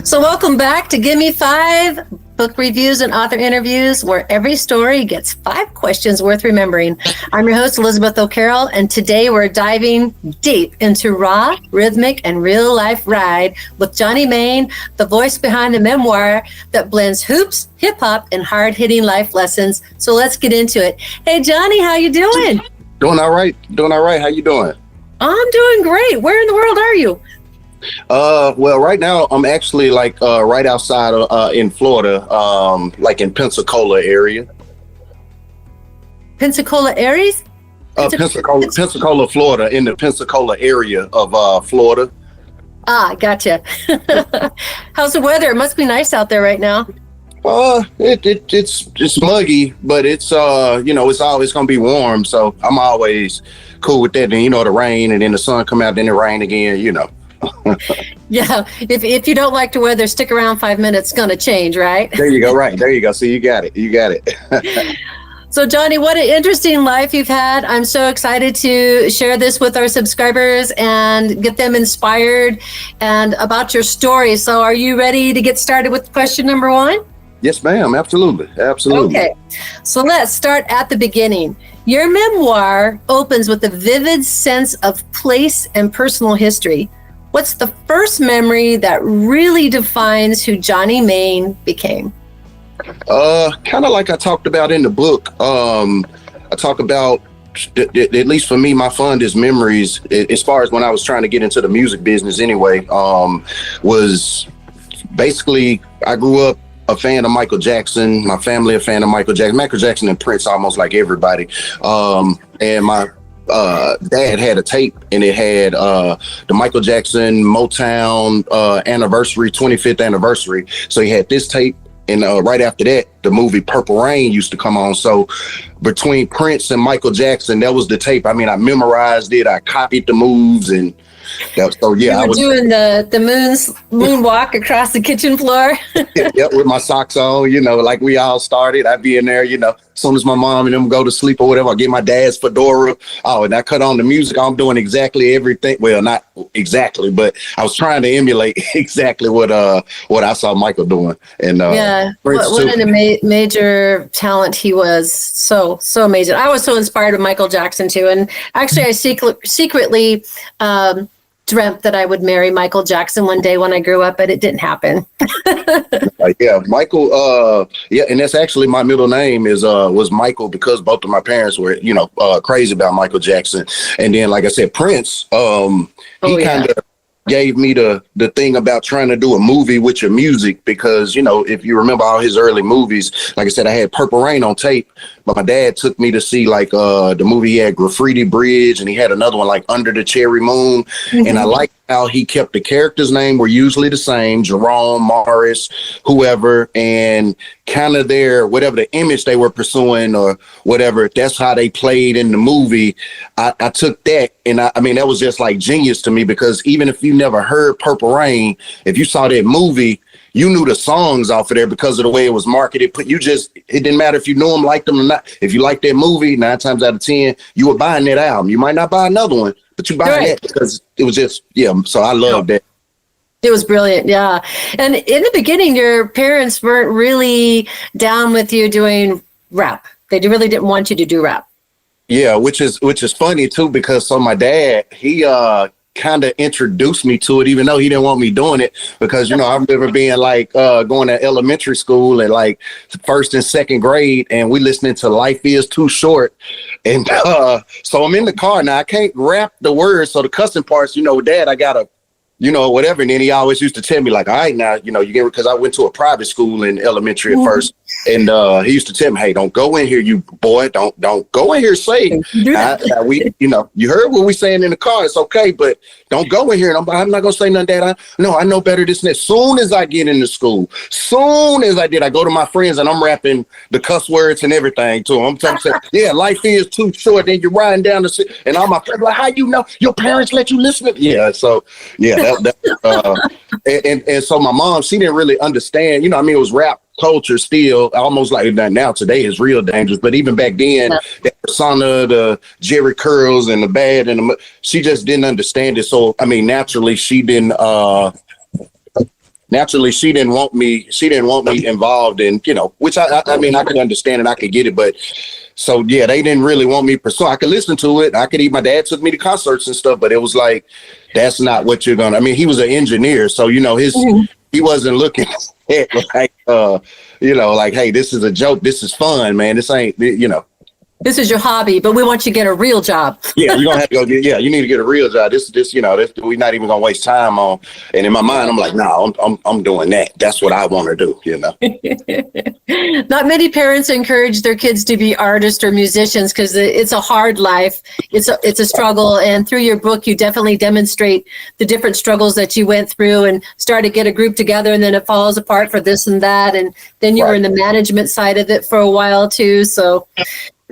So welcome back to Gimme 5 book reviews and author interviews, where every story gets 5 questions worth remembering. I'm your host, Elizabeth O'Carroll, and today we're diving deep into raw, rhythmic, and real-life ride with Jonnie Maine, the voice behind the memoir that blends hoops, hip-hop, and hard-hitting life lessons. So let's get into it. Hey, Jonnie, how you doing? Doing all right. How you doing? I'm doing great. Where in the world are you? Well, right now I'm actually right outside of in Florida, like in Pensacola area. Pensacola, Aries? Pensacola, Florida, in the Pensacola area of Florida. Ah, gotcha. How's the weather? It must be nice out there right now. It's muggy, but it's it's always gonna be warm, so I'm always cool with that. And the rain, and then the sun come out, then it rain again. Yeah, if you don't like the weather, stick around 5 minutes. It's gonna change, right? There you go. Right there you go. So you got it. So Jonnie, what an interesting life you've had. I'm so excited to share this with our subscribers and get them inspired and about your story. So are you ready to get started with question number 1? Yes, ma'am. Absolutely. Okay, so let's start at the beginning. Your memoir opens with a vivid sense of place and personal history. What's the first memory that really defines who Jonnie Maine became? Kind of like I talked about in the book. I talk about, at least for me, my fondest memories, as far as when I was trying to get into the music business anyway, was basically I grew up a fan of Michael Jackson, my family a fan of Michael Jackson and Prince, almost like everybody. And my dad had a tape, and it had the Michael Jackson Motown anniversary, 25th anniversary. So he had this tape, and right after that, the movie Purple Rain used to come on. So between Prince and Michael Jackson, that was the tape. I mean, I memorized it, I copied the moves, and so yeah, I was doing the moonwalk across the kitchen floor. Yep, with my socks on, like we all started. I'd be in there, as soon as my mom and them go to sleep or whatever, I get my dad's fedora. Oh, and I cut on the music. I'm doing exactly everything. Well, not exactly, but I was trying to emulate exactly what I saw Michael doing. And yeah, what an major talent he was. So amazing. I was so inspired with Michael Jackson too. And actually, I secretly dreamt that I would marry Michael Jackson one day when I grew up, but it didn't happen. Yeah, Michael. Yeah, and that's actually my middle name was Michael, because both of my parents were, crazy about Michael Jackson. And then, like I said, Prince. He kind of gave me the thing about trying to do a movie with your music, because if you remember all his early movies, like I said, I had Purple Rain on tape, but my dad took me to see the movie. He had Graffiti Bridge, and he had another one like Under the Cherry Moon. Mm-hmm. And I liked how he kept the characters' name were usually the same, Jerome, Morris, whoever, and kind of whatever the image they were pursuing or whatever, that's how they played in the movie. I took that, and I mean, that was just like genius to me, because even if you never heard Purple Rain, if you saw that movie, you knew the songs off of there because of the way it was marketed. It didn't matter if you knew them, liked them or not. If you liked that movie, 9 times out of 10, you were buying that album. You might not buy another one, but you buy that because it was just, so I loved that. It was brilliant, yeah. And in the beginning, your parents weren't really down with you doing rap. They really didn't want you to do rap. Yeah, which is funny too, because my dad, he kind of introduced me to it, even though he didn't want me doing it, because I remember being going to elementary school at like 1st and 2nd grade, and we listening to Life Is Too Short, and so I'm in the car now. I can't rap the words, so the cussing parts, Dad, I gotta whatever. And then he always used to tell me all right, now, you get, because I went to a private school in elementary at first. And he used to tell me, hey, don't go in here, you boy, don't go in here saying, you heard what we saying in the car. It's okay, but don't go in here. And I'm not going to say nothing, Dad. I know better this and that. Soon as I get into school, I go to my friends and I'm rapping the cuss words and everything to them. I'm telling them, yeah, life is too short. Then you're riding down the street. And all my friends like, how you know your parents let you listen to? Yeah, so, yeah. And so my mom, she didn't really understand, it was rap culture still, almost like that now. Today is real dangerous, but even back then, that persona, the Jerry curls and the bad, and she just didn't understand it. So, naturally, she didn't naturally she didn't want me involved in, which I mean, I could understand and I could get it, but so yeah, they didn't really want me to pursue. I could listen to it. My dad took me to concerts and stuff, but it was like, that's not what you're gonna. I mean, he was an engineer, so he wasn't looking at like like, hey, this is a joke, this is fun, man. This ain't This is your hobby, but we want you to get a real job. Yeah, you're gonna have to go you need to get a real job. This we're not even gonna waste time on. And in my mind, I'm like, no, I'm doing that. That's what I want to do, Not many parents encourage their kids to be artists or musicians because it's a hard life. It's a struggle. And through your book, you definitely demonstrate the different struggles that you went through and start to get a group together, and then it falls apart for this and that. And then you were in the management side of it for a while too. So.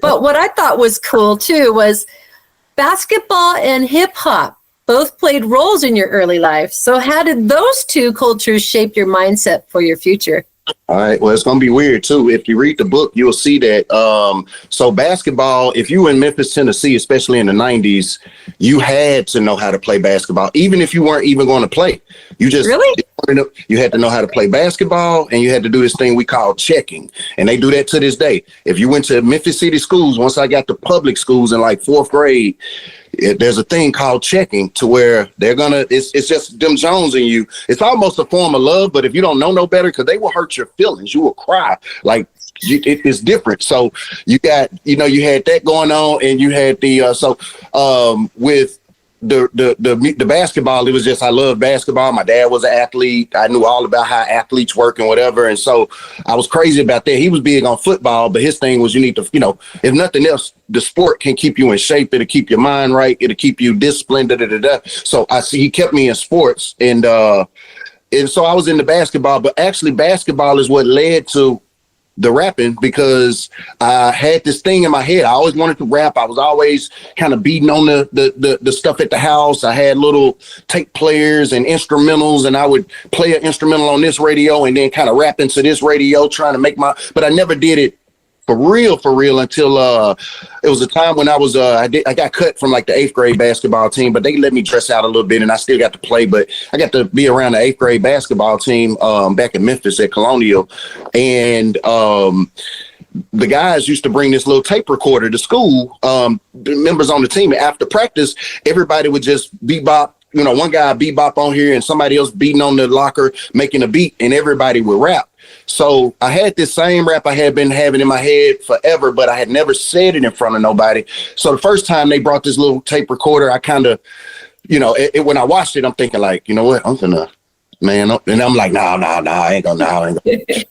But what I thought was cool, too, was basketball and hip hop both played roles in your early life. So how did those two cultures shape your mindset for your future? All right. Well, it's going to be weird, too. If you read the book, you'll see that. So basketball, if you were in Memphis, Tennessee, especially in the 90s, you had to know how to play basketball, even if you weren't even going to play. You had to know how to play basketball, and you had to do this thing we call checking. And they do that to this day. If you went to Memphis City schools, once I got to public schools in like 4th grade, there's a thing called checking to where it's just them Jones in you. It's almost a form of love, but if you don't know no better, because they will hurt your feelings, you will cry. Like it's different. So you got, you had that going on, and you had with the basketball, it was just, I love basketball. My dad was an athlete. I knew all about how athletes work and whatever. And so I was crazy about that. He was big on football, but his thing was you need to, if nothing else, the sport can keep you in shape. It'll keep your mind right. It'll keep you disciplined. So he kept me in sports. And so I was into basketball, but actually basketball is what led to the rapping, because I had this thing in my head. I always wanted to rap. I was always kind of beating on the stuff at the house. I had little tape players and instrumentals, and I would play an instrumental on this radio and then kind of rap into this radio, trying to make but I never did it for real until it was a time when I got cut from like the 8th grade basketball team, but they let me dress out a little bit and I still got to play. But I got to be around the 8th grade basketball team back in Memphis at Colonial, and the guys used to bring this little tape recorder to school. The members on the team, and after practice, everybody would just bebop. One guy bebop on here and somebody else beating on the locker, making a beat, and everybody would rap. So I had this same rap I had been having in my head forever, but I had never said it in front of nobody. So the first time they brought this little tape recorder, I kind of, when I watched it, I'm thinking like, you know what, I'm gonna, man. And I'm like, nah, I ain't gonna.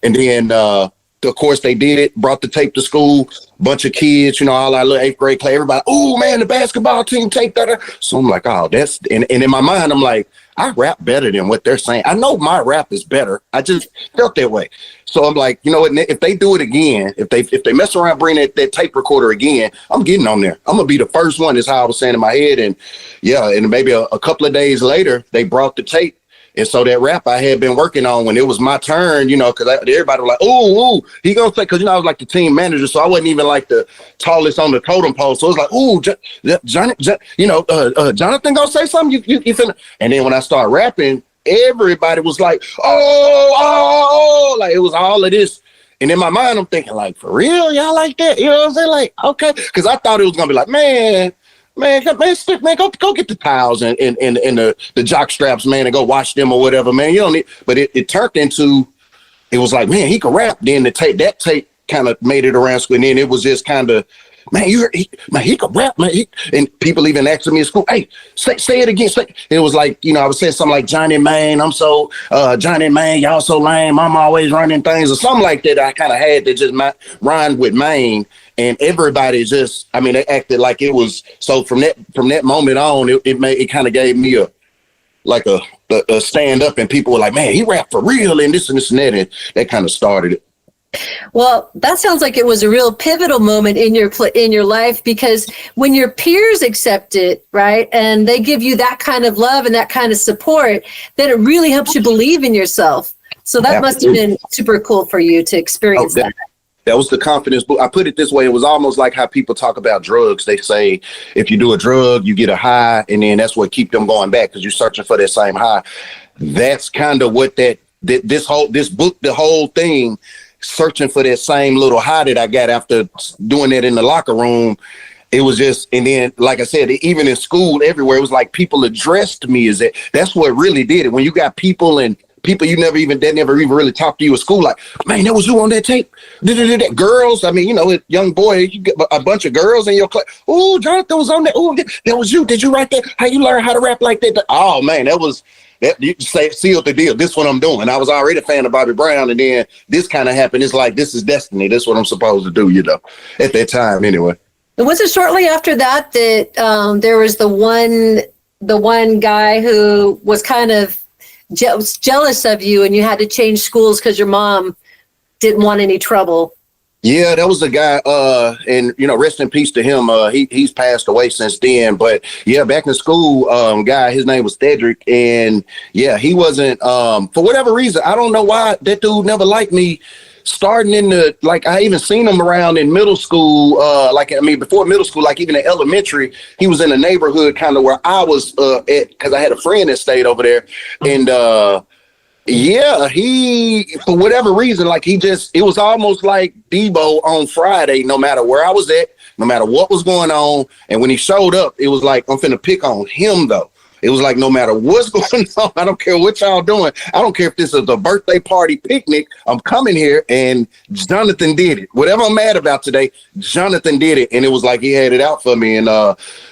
And then, of course, they did it, brought the tape to school, bunch of kids, all our little 8th grade class, everybody, oh man, the basketball team tape that. So I'm like, oh, and in my mind, I'm like, I rap better than what they're saying. I know my rap is better. I just felt that way. So I'm like, if they do it again, if they mess around, bring that tape recorder again, I'm getting on there. I'm gonna be the first one, is how I was saying in my head. And yeah, and maybe a couple of days later, they brought the tape. And so that rap I had been working on, when it was my turn, because everybody was like, ooh, he gonna say, because I was like the team manager, so I wasn't even like the tallest on the totem pole. So it was like, ooh, Johnny, Jonathan gonna say something. You finna. And then when I started rapping, everybody was like, oh, like it was all of this. And in my mind, I'm thinking like, for real, y'all like that? You know what I'm saying? Like, okay, because I thought it was gonna be like, man, go get the towels and the jock straps, man, and go wash them or whatever, man. You don't need, but it turned into, it was like, man, he can rap. Then that tape kind of made it around school, and then it was just kind of, man, he could rap, man. And people even asking me at school, hey, say it again. It was like, I was saying something like Jonnie Maine. I'm so Jonnie Maine, y'all so lame. I'm always running things or something like that. I kind of had to just rhyme with Maine. And everybody just, they acted like it was. So from that moment on, it kind of gave me a stand up, and people were like, man, he rapped for real, and this and that, and that kind of started it. Well, that sounds like it was a real pivotal moment in your life, because when your peers accept it, right, and they give you that kind of love and that kind of support, then it really helps you believe in yourself. So that must have been super cool for you to experience that. That was the confidence book. I put it this way. It was almost like how people talk about drugs. They say if you do a drug, you get a high, and then that's what keep them going back, because you're searching for that same high. That's kind of what that this book, the whole thing, searching for that same little high that I got after doing that in the locker room. It was just, and then, like I said, even in school, everywhere, it was like people addressed me as that. That's what really did it. When you got people you never even really talked to you at school, like, man, that was you on that tape. Girls, I mean, you know, young boy, you get a bunch of girls in your class. Oh, Jonathan was on that. Oh, that was you. Did you write that? How you learn how to rap like that? Oh man, you sealed the deal. This is what I'm doing. I was already a fan of Bobby Brown, and then this kind of happened. It's like, this is destiny. This is what I'm supposed to do, you know, at that time anyway. Was it shortly after that there was the one guy who was kind of jealous of you, and you had to change schools because your mom didn't want any trouble? Yeah, that was the guy, and you know, rest in peace to him. He's passed away since then. But yeah, back in school, guy, his name was Cedric, and yeah, he wasn't for whatever reason. I don't know why that dude never liked me. Starting in the, like, I even seen him around in middle school, before middle school, like even in elementary, he was in a neighborhood kind of where I was at, because I had a friend that stayed over there. And yeah, he, for whatever reason, like it was almost like Debo on Friday, no matter where I was at, no matter what was going on. And when he showed up, it was like, I'm finna pick on him though. It was like, no matter what's going on, I don't care what y'all doing. I don't care if this is a birthday party picnic. I'm coming here, and Jonathan did it. Whatever I'm mad about today, Jonathan did it. And it was like he had it out for me. And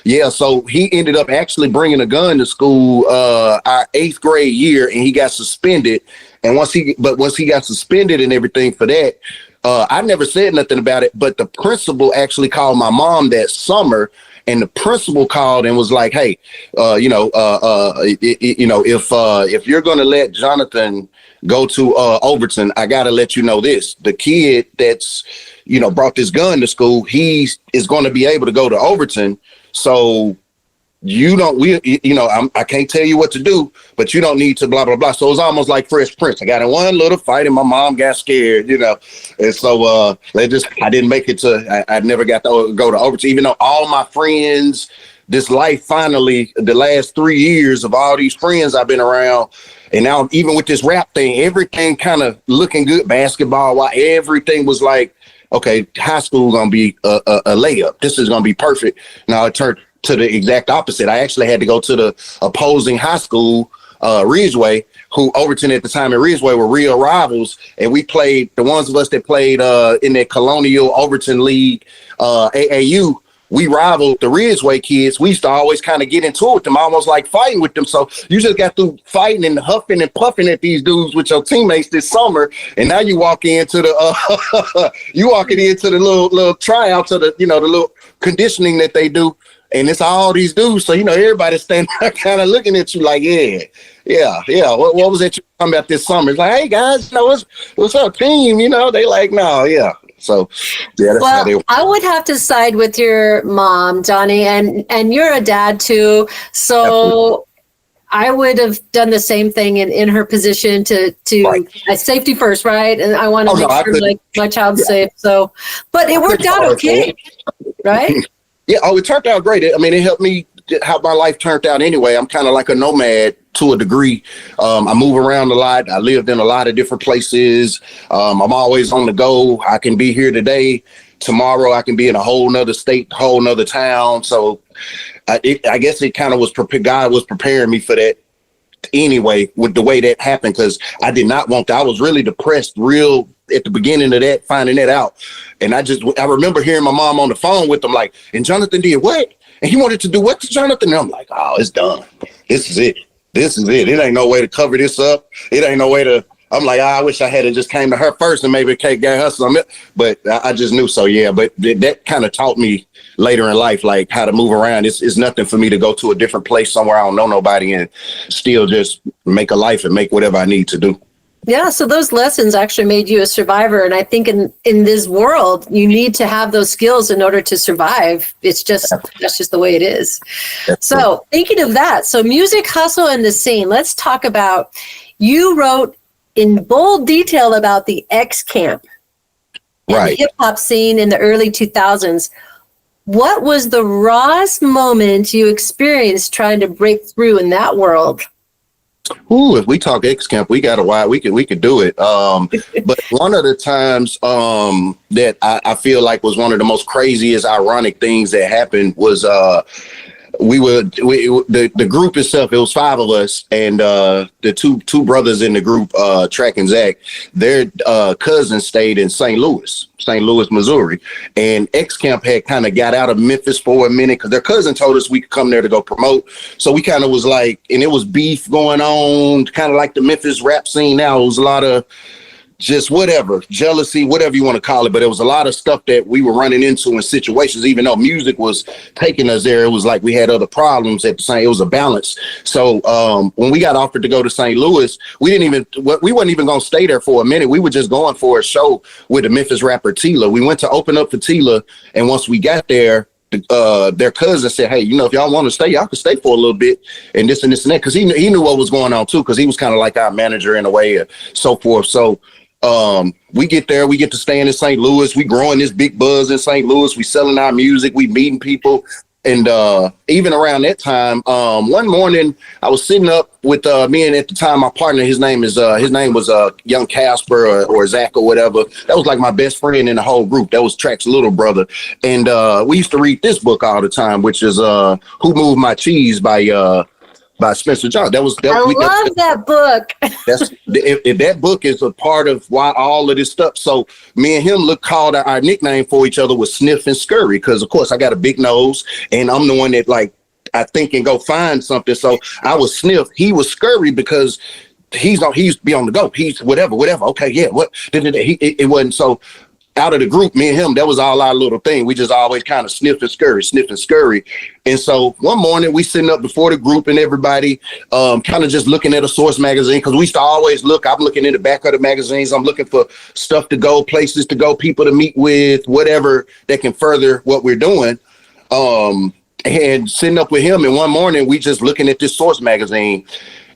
yeah, so he ended up actually bringing a gun to school our 8th grade year, and he got suspended. And once he got suspended and everything for that, I never said nothing about it. But the principal actually called my mom that summer. And the principal called and was like, "Hey, if you're going to let Jonathan go to Overton, I got to let you know this: the kid that's, brought this gun to school, he is going to be able to go to Overton. So I can't tell you what to do, but you don't need to blah, blah, blah." So it was almost like Fresh Prince. I got in one little fight and my mom got scared, and so I didn't make it I never got to go to Overton, even though all my friends, this life, finally, the last 3 years of all these friends I've been around, and now even with this rap thing, everything kind of looking good, basketball, while everything was like, okay, high school gonna be a layup. This is gonna be perfect. Now it turned to the exact opposite. I actually had to go to the opposing high school, Ridgeway, who Overton at the time and Ridgeway were real rivals. And we played, the ones of us that played in that Colonial Overton League, AAU, we rivaled the Ridgeway kids. We used to always kind of get into it with them, almost like fighting with them. So you just got through fighting and huffing and puffing at these dudes with your teammates this summer, and now you walk into the little tryouts of the little conditioning that they do. And it's all these dudes. So, everybody's standing there kind of looking at you like, yeah. What was it you talking about this summer? It's like, hey, guys, what's up, team? They like, no, yeah. So, yeah, that's how they were. I would have to side with your mom, Johnny, and you're a dad, too. So absolutely. I would have done the same thing in her position to right. Safety first, right? And I want to make sure my child's safe. So, but it worked out okay, right? Yeah, it turned out great. I mean, it helped me how my life turned out anyway. I'm kind of like a nomad to a degree. I move around a lot. I lived in a lot of different places. I'm always on the go. I can be here today. Tomorrow I can be in a whole nother state, whole nother town. So I guess it kind of was God was preparing me for that anyway, with the way that happened, because I did not want to. I was really depressed at the beginning of that, finding that out. And I remember hearing my mom on the phone with them, like, and Jonathan did what? And he wanted to do what to Jonathan? And I'm like, oh, it's done. This is it. It ain't no way to cover this up. It ain't no way to, I'm like, I wish I had just came to her first and maybe got her something. But I just knew. So yeah, but that kind of taught me later in life, like how to move around. It's nothing for me to go to a different place somewhere I don't know nobody and still just make a life and make whatever I need to do. Yeah, so those lessons actually made you a survivor. And I think in this world, you need to have those skills in order to survive. That's just the way it is. So thinking of that, so music, hustle, and the scene. Let's talk about, you wrote in bold detail about the xcamp, right, the hip hop scene in the early 2000s. What was the rawest moment you experienced trying to break through in that world? Ooh, if we talk xcamp, we got a while. We could do it. But one of the times that I feel like was one of the most craziest, ironic things that happened was the group itself. It was 5 of us, and the two brothers in the group, Track and Zach. Their cousins stayed in St. Louis, Missouri, and xcamp had kind of got out of Memphis for a minute because their cousin told us we could come there to go promote. So we kind of was like, and it was beef going on, kind of like the Memphis rap scene now. It was a lot of just whatever, jealousy, whatever you want to call it. But it was a lot of stuff that we were running into in situations, even though music was taking us there. It was like we had other problems at the same. It was a balance. So when we got offered to go to St. Louis, we wasn't even going to stay there for a minute. We were just going for a show with the Memphis rapper Tila. We went to open up for Tila. And once we got there, their cousin said, hey, if y'all want to stay, y'all can stay for a little bit and this and this and that. Because he knew what was going on, too, because he was kind of like our manager in a way and so forth. So we get there, we get to stay in St. Louis. We growing this big buzz in St. Louis. We selling our music. We meeting people. And even around that time, one morning I was sitting up with me and at the time my partner. His name was Young Casper or Zach or whatever. That was like my best friend in the whole group. That was Track's little brother. And we used to read this book all the time, which is Who Moved My Cheese by Spencer Johnson. I love that book. If that book is a part of why all of this stuff. So me and him called our nickname for each other was Sniff and Scurry, because of course I got a big nose and I'm the one that like I think and go find something. So I was Sniff, he was Scurry because he used to be on the go. He's whatever. Okay, yeah. What it wasn't so. Out of the group, me and him, that was all our little thing. We just always kind of sniff and scurry. And so one morning we sitting up before the group and everybody kind of just looking at a Source magazine, because we used to always look. I'm looking in the back of the magazines. I'm looking for stuff to go, places to go, people to meet with, whatever that can further what we're doing. And sitting up with him, and one morning we just looking at this Source magazine.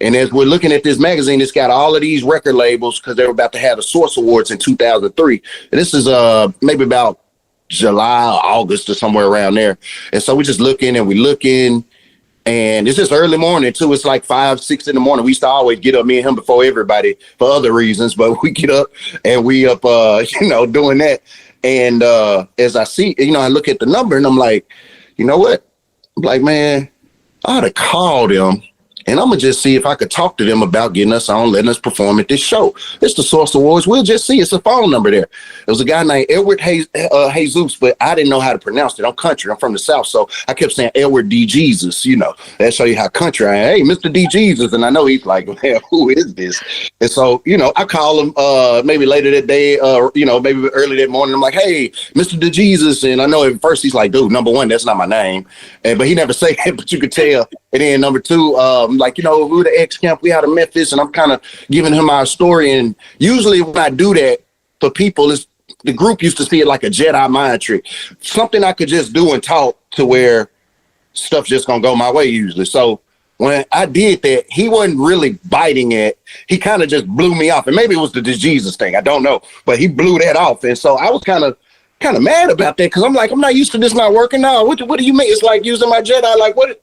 And as we're looking at this magazine, it's got all of these record labels because they were about to have the Source Awards in 2003. And this is maybe about July or August or somewhere around there. And so we're just looking, and it's just early morning too. It's like 5, 6 in the morning. We used to always get up, me and him, before everybody for other reasons, but we get up and we up, doing that. And as I see, I look at the number and I'm like, you know what? I'm like, man, I ought to call them. And I'm going to just see if I could talk to them about getting us on, letting us perform at this show. It's the Source Awards. We'll just see. It's a phone number there. There was a guy named Edward Jesus, but I didn't know how to pronounce it. I'm country. I'm from the South. So I kept saying Edward D. Jesus, That show you how country I am. Hey, Mr. D. Jesus. And I know he's like, man, who is this? And so, I call him maybe later that day, maybe early that morning. I'm like, hey, Mr. D. Jesus. And I know at first he's like, dude, number one, that's not my name. But he never say it, but you could tell. And then number two, like, we're the xcamp, we out of Memphis, and I'm kind of giving him our story. And usually when I do that for people, the group used to see it like a Jedi mind trick, something I could just do and talk to where stuff's just gonna go my way usually. So when I did that, he wasn't really biting it. He kind of just blew me off. And maybe it was the Jesus thing, I don't know, but he blew that off. And so I was kind of mad about that, because I'm like, I'm not used to this not working now. What do you mean? It's like using my Jedi. Like, what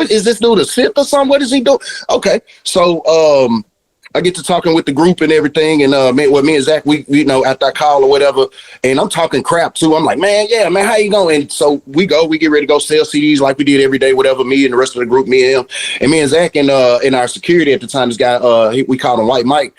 is this dude, a Sith or something? What does he do? Okay, so I get to talking with the group and everything, and me and Zach, we after I call or whatever, and I'm talking crap too. I'm like, man, how you going? And so we get ready to go sell CDs like we did every day, whatever. Me and the rest of the group, me and him, and me and Zach and our security at the time, this guy, we called him White Mike.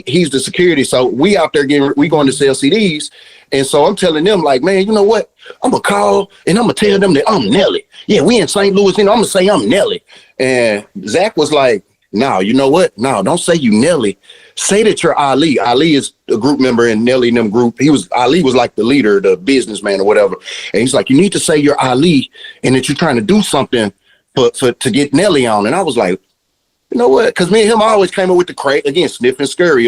He's the security, so we out there we going to sell CDs. And so I'm telling them, like, man, you know what? I'm going to call and I'm going to tell them that I'm Nelly. Yeah, we in St. Louis, I'm going to say I'm Nelly. And Zach was like, no, you know what? No, don't say you Nelly. Say that you're Ali. Ali is a group member in Nelly and them group. Ali was like the leader, the businessman or whatever. And he's like, you need to say you're Ali and that you're trying to do something to get Nelly on. And I was like, you know what? Because me and him always came up with the crate, again, Sniff and Scurry.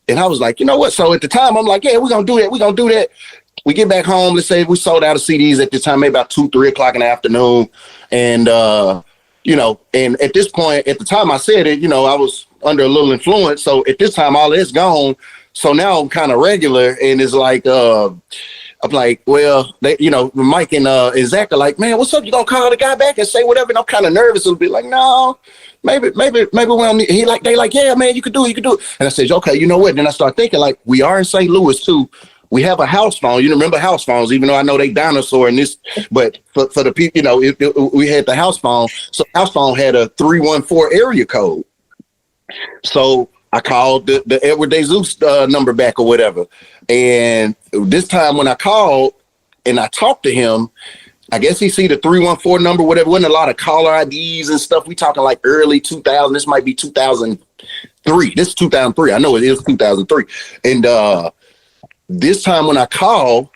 And I was like, you know what? So at the time, I'm like, yeah, we're going to do that. We're going to do that. We get back home. Let's say we sold out of CDs at this time, maybe about 2, 3 o'clock in the afternoon. And, and at this point, at the time I said it, I was under a little influence. So at this time, all that's gone. So now I'm kind of regular. And it's like, I'm like, well, they, Mike and Zach are like, man, what's up? You gonna call the guy back and say whatever? And I'm kind of nervous. It'll be like, no, maybe we don't need. They like, yeah, man, you could do it. And I said, okay, you know what? Then I start thinking, like, we are in St. Louis too. We have a house phone. You remember house phones, even though I know they dinosaur in this, but for the people, we had the house phone. So house phone had a 314 area code. So I called the Edward Jesus number back or whatever. And this time when I called and I talked to him, I guess he see the 314 number, whatever. Wasn't a lot of caller IDs and stuff. We talking like early 2000. This might be 2003. This is 2003. I know it is 2003. And this time when I called,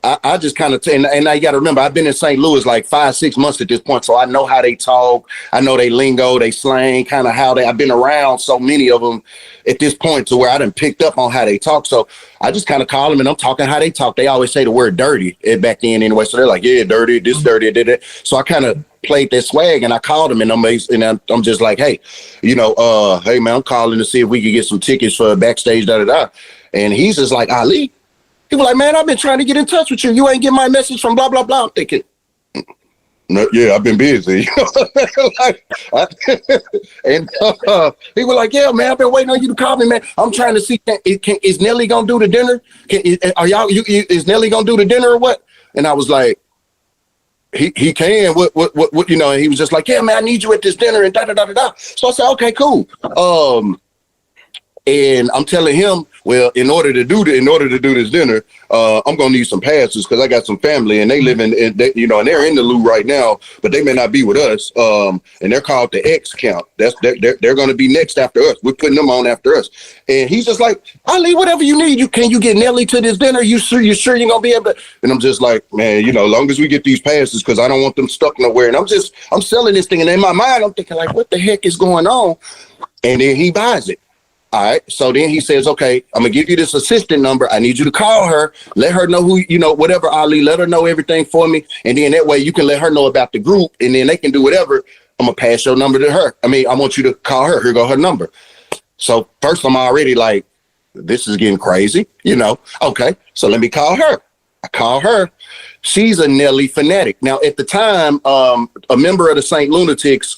I just kind of, and now you got to remember, I've been in St. Louis like 5-6 months at this point. So I know how they talk. I know they lingo, they slang, kind of how I've been around so many of them at this point to where I done picked up on how they talk. So I just kind of call them and I'm talking how they talk. They always say the word dirty back then anyway. So they're like, yeah, dirty, this dirty, did it. So I kind of played that swag and I called him and I'm just like, hey, hey man, I'm calling to see if we could get some tickets for backstage, And he's just like, Ali. He was like, man, I've been trying to get in touch with you. You ain't get my message from blah, blah, blah. I'm thinking, no, yeah, I've been busy. And he was like, yeah, man, I've been waiting on you to call me, man. I'm trying to see, is Nelly going to do the dinner? Is Nelly going to do the dinner or what? And I was like, he can, what, and he was just like, yeah, man, I need you at this dinner and da-da-da-da-da. So I said, okay, cool. And I'm telling him, well, in order to do this dinner, I'm gonna need some passes because I got some family and they live and they're in the Lou right now, but they may not be with us. And they're called the xcamp. They're gonna be next after us. We're putting them on after us. And he's just like, Ali, whatever you need, can you get Nelly to this dinner? You sure you're gonna be able to? And I'm just like, man, as long as we get these passes, because I don't want them stuck nowhere. And I'm selling this thing, and in my mind, I'm thinking like, what the heck is going on? And then he buys it. All right. So then he says, okay, I'm going to give you this assistant number. I need you to call her. Let her know who, whatever, Ali, let her know everything for me. And then that way you can let her know about the group and then they can do whatever. I'm going to pass your number to her. I want you to call her. Here go her number. So first I'm already like, this is getting crazy, Okay. So let me call her. I call her. She's a Nelly fanatic. Now, at the time, a member of the St. Lunatics,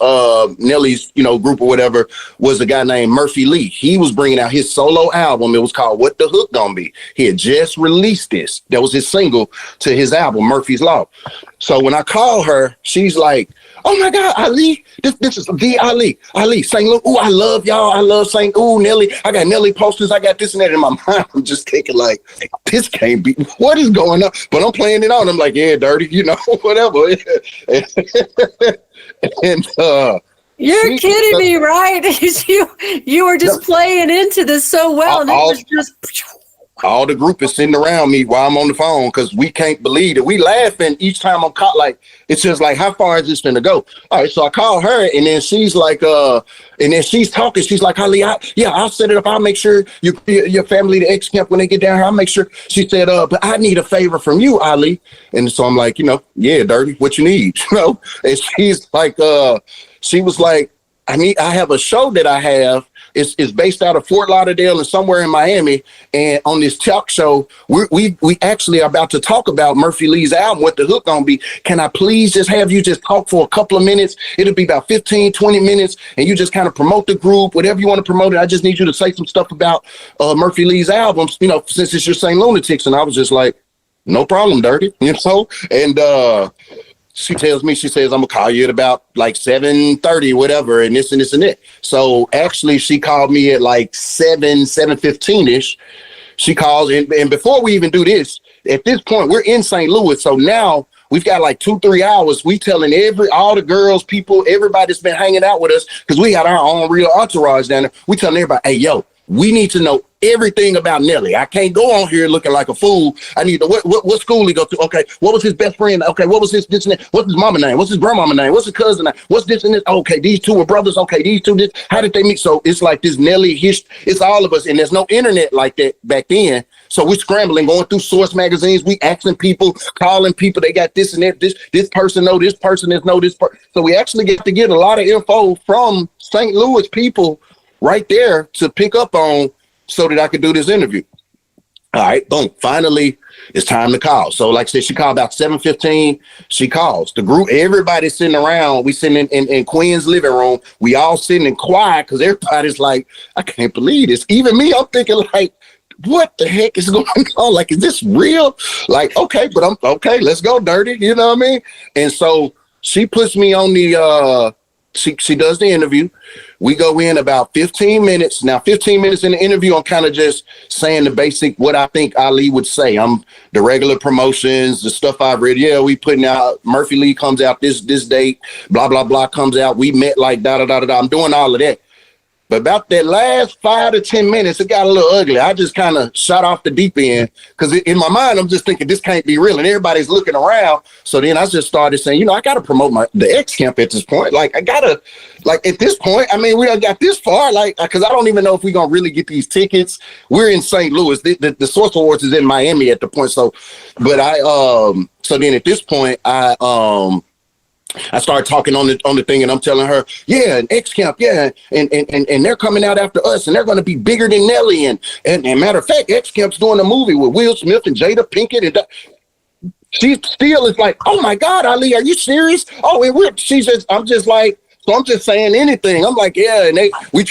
Nelly's, group or whatever, was a guy named Murphy Lee. He was bringing out his solo album. It was called What the Hook Gonna Be. He had just released this. That was his single to his album, Murphy's Law. So when I call her, she's like, oh my God, Ali, this is the Ali, St. Louis. Ooh, I love y'all. I love St. Ooh, Nelly. I got Nelly posters. I got this and that in my mind. I'm just thinking like, this can't be, what is going on? But I'm playing it on. I'm like, yeah, dirty, whatever. And you're kidding me, right? you were just playing into this so well. And it was just... All the group is sitting around me while I'm on the phone because we can't believe it. We laughing each time I'm caught. Like, it's just like, how far is this going to go? All right, so I call her and then she's like, and then she's talking. She's like, Ali, I'll set it up. I'll make sure your family, the xcamp, when they get down here, I'll make sure. She said, but I need a favor from you, Ali. And so I'm like, yeah, dirty, what you need, And she's like, she was like, I have a show that I have. It's based out of Fort Lauderdale and somewhere in Miami. And on this talk show, we actually are about to talk about Murphy Lee's album, What the Hook Gonna Be. Can I please just have you just talk for a couple of minutes? It'll be about 15, 20 minutes. And you just kind of promote the group, whatever you want to promote it. I just need you to say some stuff about Murphy Lee's albums, since it's your St. Lunatics. And I was just like, no problem, dirty, And she tells me, she says, I'm gonna call you at about like 7:30, whatever, and this and this and that. So actually she called me at like 7:15-ish. She calls and before we even do this, at this point, we're in St. Louis. So now we've got like 2-3 hours. We telling all the girls, people, everybody that's been hanging out with us, because we got our own real entourage down there. We telling everybody, hey, yo, we need to know everything about Nelly. I can't go on here looking like a fool. I need to, what school he go to? Okay, what was his best friend? Okay, what was this and that? What's his mama name? What's his grandmama name? What's his cousin name? What's this and this? Okay, these two were brothers. Okay, these two, this. How did they meet? So it's like this Nelly history. It's all of us, and there's no internet like that back then. So we're scrambling, going through source magazines. We asking people, calling people. They got this and that. This person know this person is know this person. So we actually get to get a lot of info from St. Louis people right there to pick up on, so that I could do this interview. All right, boom. Finally, it's time to call. So like I said, she called about 7:15. She calls. The group, everybody's sitting around. We sitting in Quinn's living room. We all sitting in quiet because everybody's like, I can't believe this. Even me, I'm thinking like, what the heck is going on? Like, is this real? Like, okay, but I'm okay. Let's go, dirty. You know what I mean? And so she puts me on the, she does the interview. We go in about 15 minutes. Now, 15 minutes in the interview, I'm kind of just saying the basic, what I think Ali would say. I'm the regular promotions, the stuff I've read. Yeah, we putting out, Murphy Lee comes out this date, blah, blah, blah comes out. We met like da-da-da-da-da. I'm doing all of that. But about that last 5 to 10 minutes, it got a little ugly. I just kind of shot off the deep end because in my mind, I'm just thinking this can't be real. And everybody's looking around. So then I just started saying, I got to promote the XCamp at this point. Like, I got to, like, at this point, I mean, we done got this far, like, because I don't even know if we're going to really get these tickets. We're in St. Louis. The Source Awards is in Miami at the point. So, but so then at this point, I started talking on the thing, and I'm telling her, yeah, and XCamp, yeah, and they're coming out after us, and they're going to be bigger than Nelly, and matter of fact, XCamp's doing a movie with Will Smith and Jada Pinkett, and she still is like, oh my God, Ali, are you serious? Oh, and I'm just like, so I'm just saying anything. I'm like, yeah, and we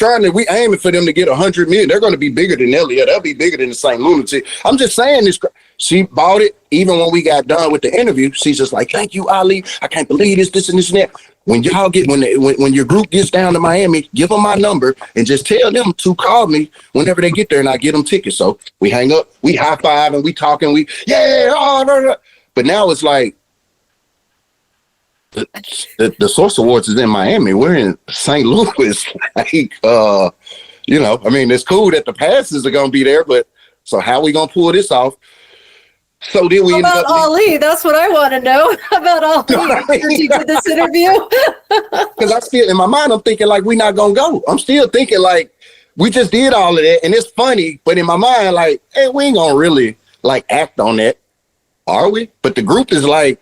aiming for them to get 100 million. They're going to be bigger than Nelly. Yeah, they'll be bigger than the St. Lunatic. I'm just saying this. She bought it. Even when we got done with the interview, she's just like, thank you, Ali. I can't believe this and that. When y'all when your group gets down to Miami, give them my number and just tell them to call me whenever they get there, and I get them tickets. So we hang up, we high five, and we talking. But now it's like the Source Awards is in Miami. We're in St. Louis. Like, I mean, it's cool that the passes are gonna be there, but so how we gonna pull this off? So then we ended up Ali. That's what I want to know about Ali. Did you do this interview? Because I still, in my mind, I'm thinking like we're not gonna go. I'm still thinking like we just did all of that, and it's funny. But in my mind, like, hey, we ain't gonna really like act on that, are we? But the group is like,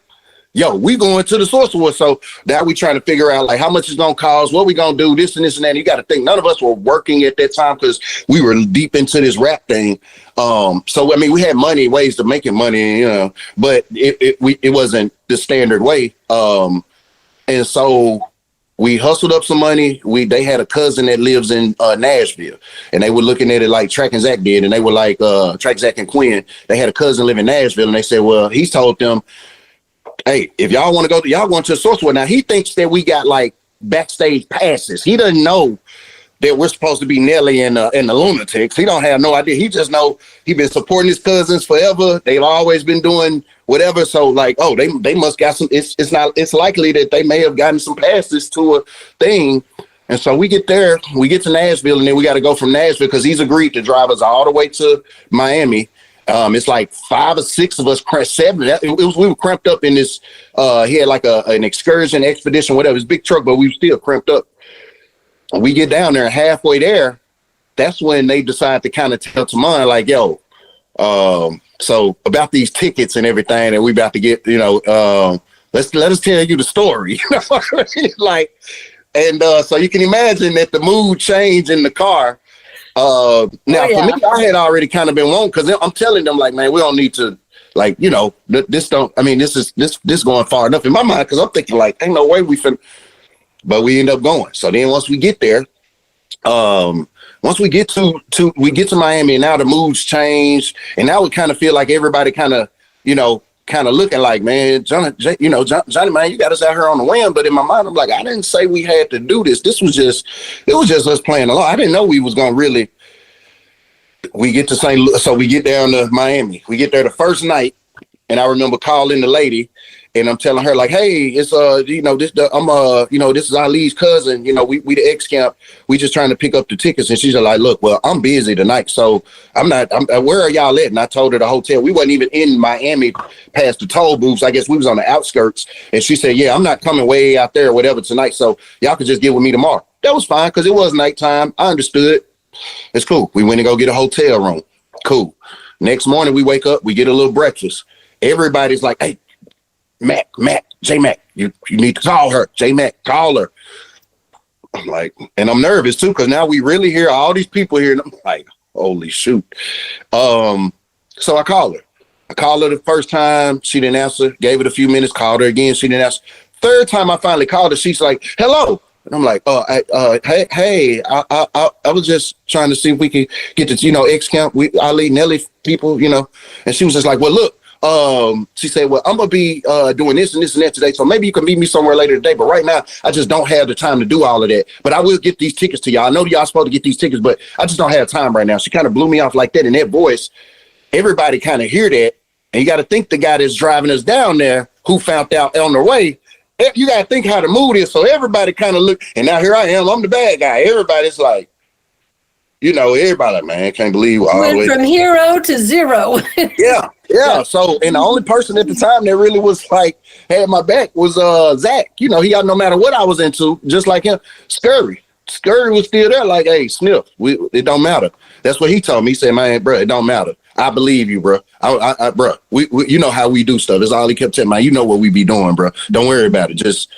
yo, we going to the Source Awards. So now we trying to figure out like how much it's gonna cost, what we gonna do, this and this and that. You got to think none of us were working at that time because we were deep into this rap thing. So I mean, we had ways to making money, but it wasn't the standard way. And so we hustled up some money. They had a cousin that lives in Nashville, and they were looking at it like Track and Zach did, and they were like Track, Zach, and Quinn. They had a cousin live in Nashville, and they said, well, he told them, hey, if y'all want to go, y'all going to the Source Award. Now he thinks that we got like backstage passes. He doesn't know that we're supposed to be Nelly and the Lunatics. He don't have no idea. He just know he been supporting his cousins forever. They've always been doing whatever. So like, oh, they must got some. It's likely that they may have gotten some passes to a thing. And so we get there, we get to Nashville, and then we got to go from Nashville because he's agreed to drive us all the way to Miami. It's like 5 or 6 of us, 7. We were cramped up in this. He had like an excursion, expedition, whatever. It's a big truck, but we were still cramped up. We get down there, halfway there. That's when they decide to kind of tell Tamon like, yo, so about these tickets and everything that we about to get, let us tell you the story. Like, and so you can imagine that the mood changed in the car. For me, I had already kind of been wrong because I'm telling them like, man, we don't need to like, this going far enough in my mind because I'm thinking like, ain't no way we finna, but we end up going. So then once we get there, once we get to Miami, and now the mood's changed, and now we kind of feel like everybody kind of looking like, man, Jonnie Maine, you got us out here on the whim. But in my mind, I'm like, I didn't say we had to do this. It was just us playing along. I didn't know we was gonna really. We get to St. Louis, so we get down to Miami. We get there the first night, and I remember calling the lady, and I'm telling her like, hey, it's this is Ali's cousin. We the XCamp. We just trying to pick up the tickets, and she's like, look, well, I'm busy tonight, so I'm not. Where are y'all at? And I told her the hotel. We wasn't even in Miami past the toll booths. I guess we was on the outskirts, and she said, yeah, I'm not coming way out there or whatever tonight, so y'all could just get with me tomorrow. That was fine because it was nighttime. I understood. It's cool. We went and go get a hotel room. Cool. Next morning we wake up. We get a little breakfast. Everybody's like, hey, Mac, J-Mac, you need to call her. J-Mac, call her. I'm like, and I'm nervous too, because now we really hear all these people here, and I'm like, holy shoot. So I called her. I called her the first time. She didn't answer. Gave it a few minutes. Called her again. She didn't answer. Third time I finally called her. She's like, hello. And I'm like, hey, I was just trying to see if we could get to, xcamp. I lead Nelly people, And she was just like, well, look, she said, well, I'm going to be doing this and this and that today. So maybe you can meet me somewhere later today. But right now, I just don't have the time to do all of that. But I will get these tickets to y'all. I know y'all supposed to get these tickets, but I just don't have time right now. She kind of blew me off like that in that voice. Everybody kind of hear that. And you got to think the guy that's driving us down there who found out on the way, you got to think how the mood is. So everybody kind of look, and now here I am. I'm the bad guy. Everybody's like, everybody like, man, I can't believe went from hero to zero. Yeah. So, and the only person at the time that really was like, had my back was Zach. He got no matter what I was into, just like him. Scurry was still there like, hey, Sniff, it don't matter. That's what he told me. He said, man, bro, it don't matter. I believe you, bro. Bro, we you know how we do stuff. That's all he kept telling me. You know what we be doing, bro. Don't worry about it. Just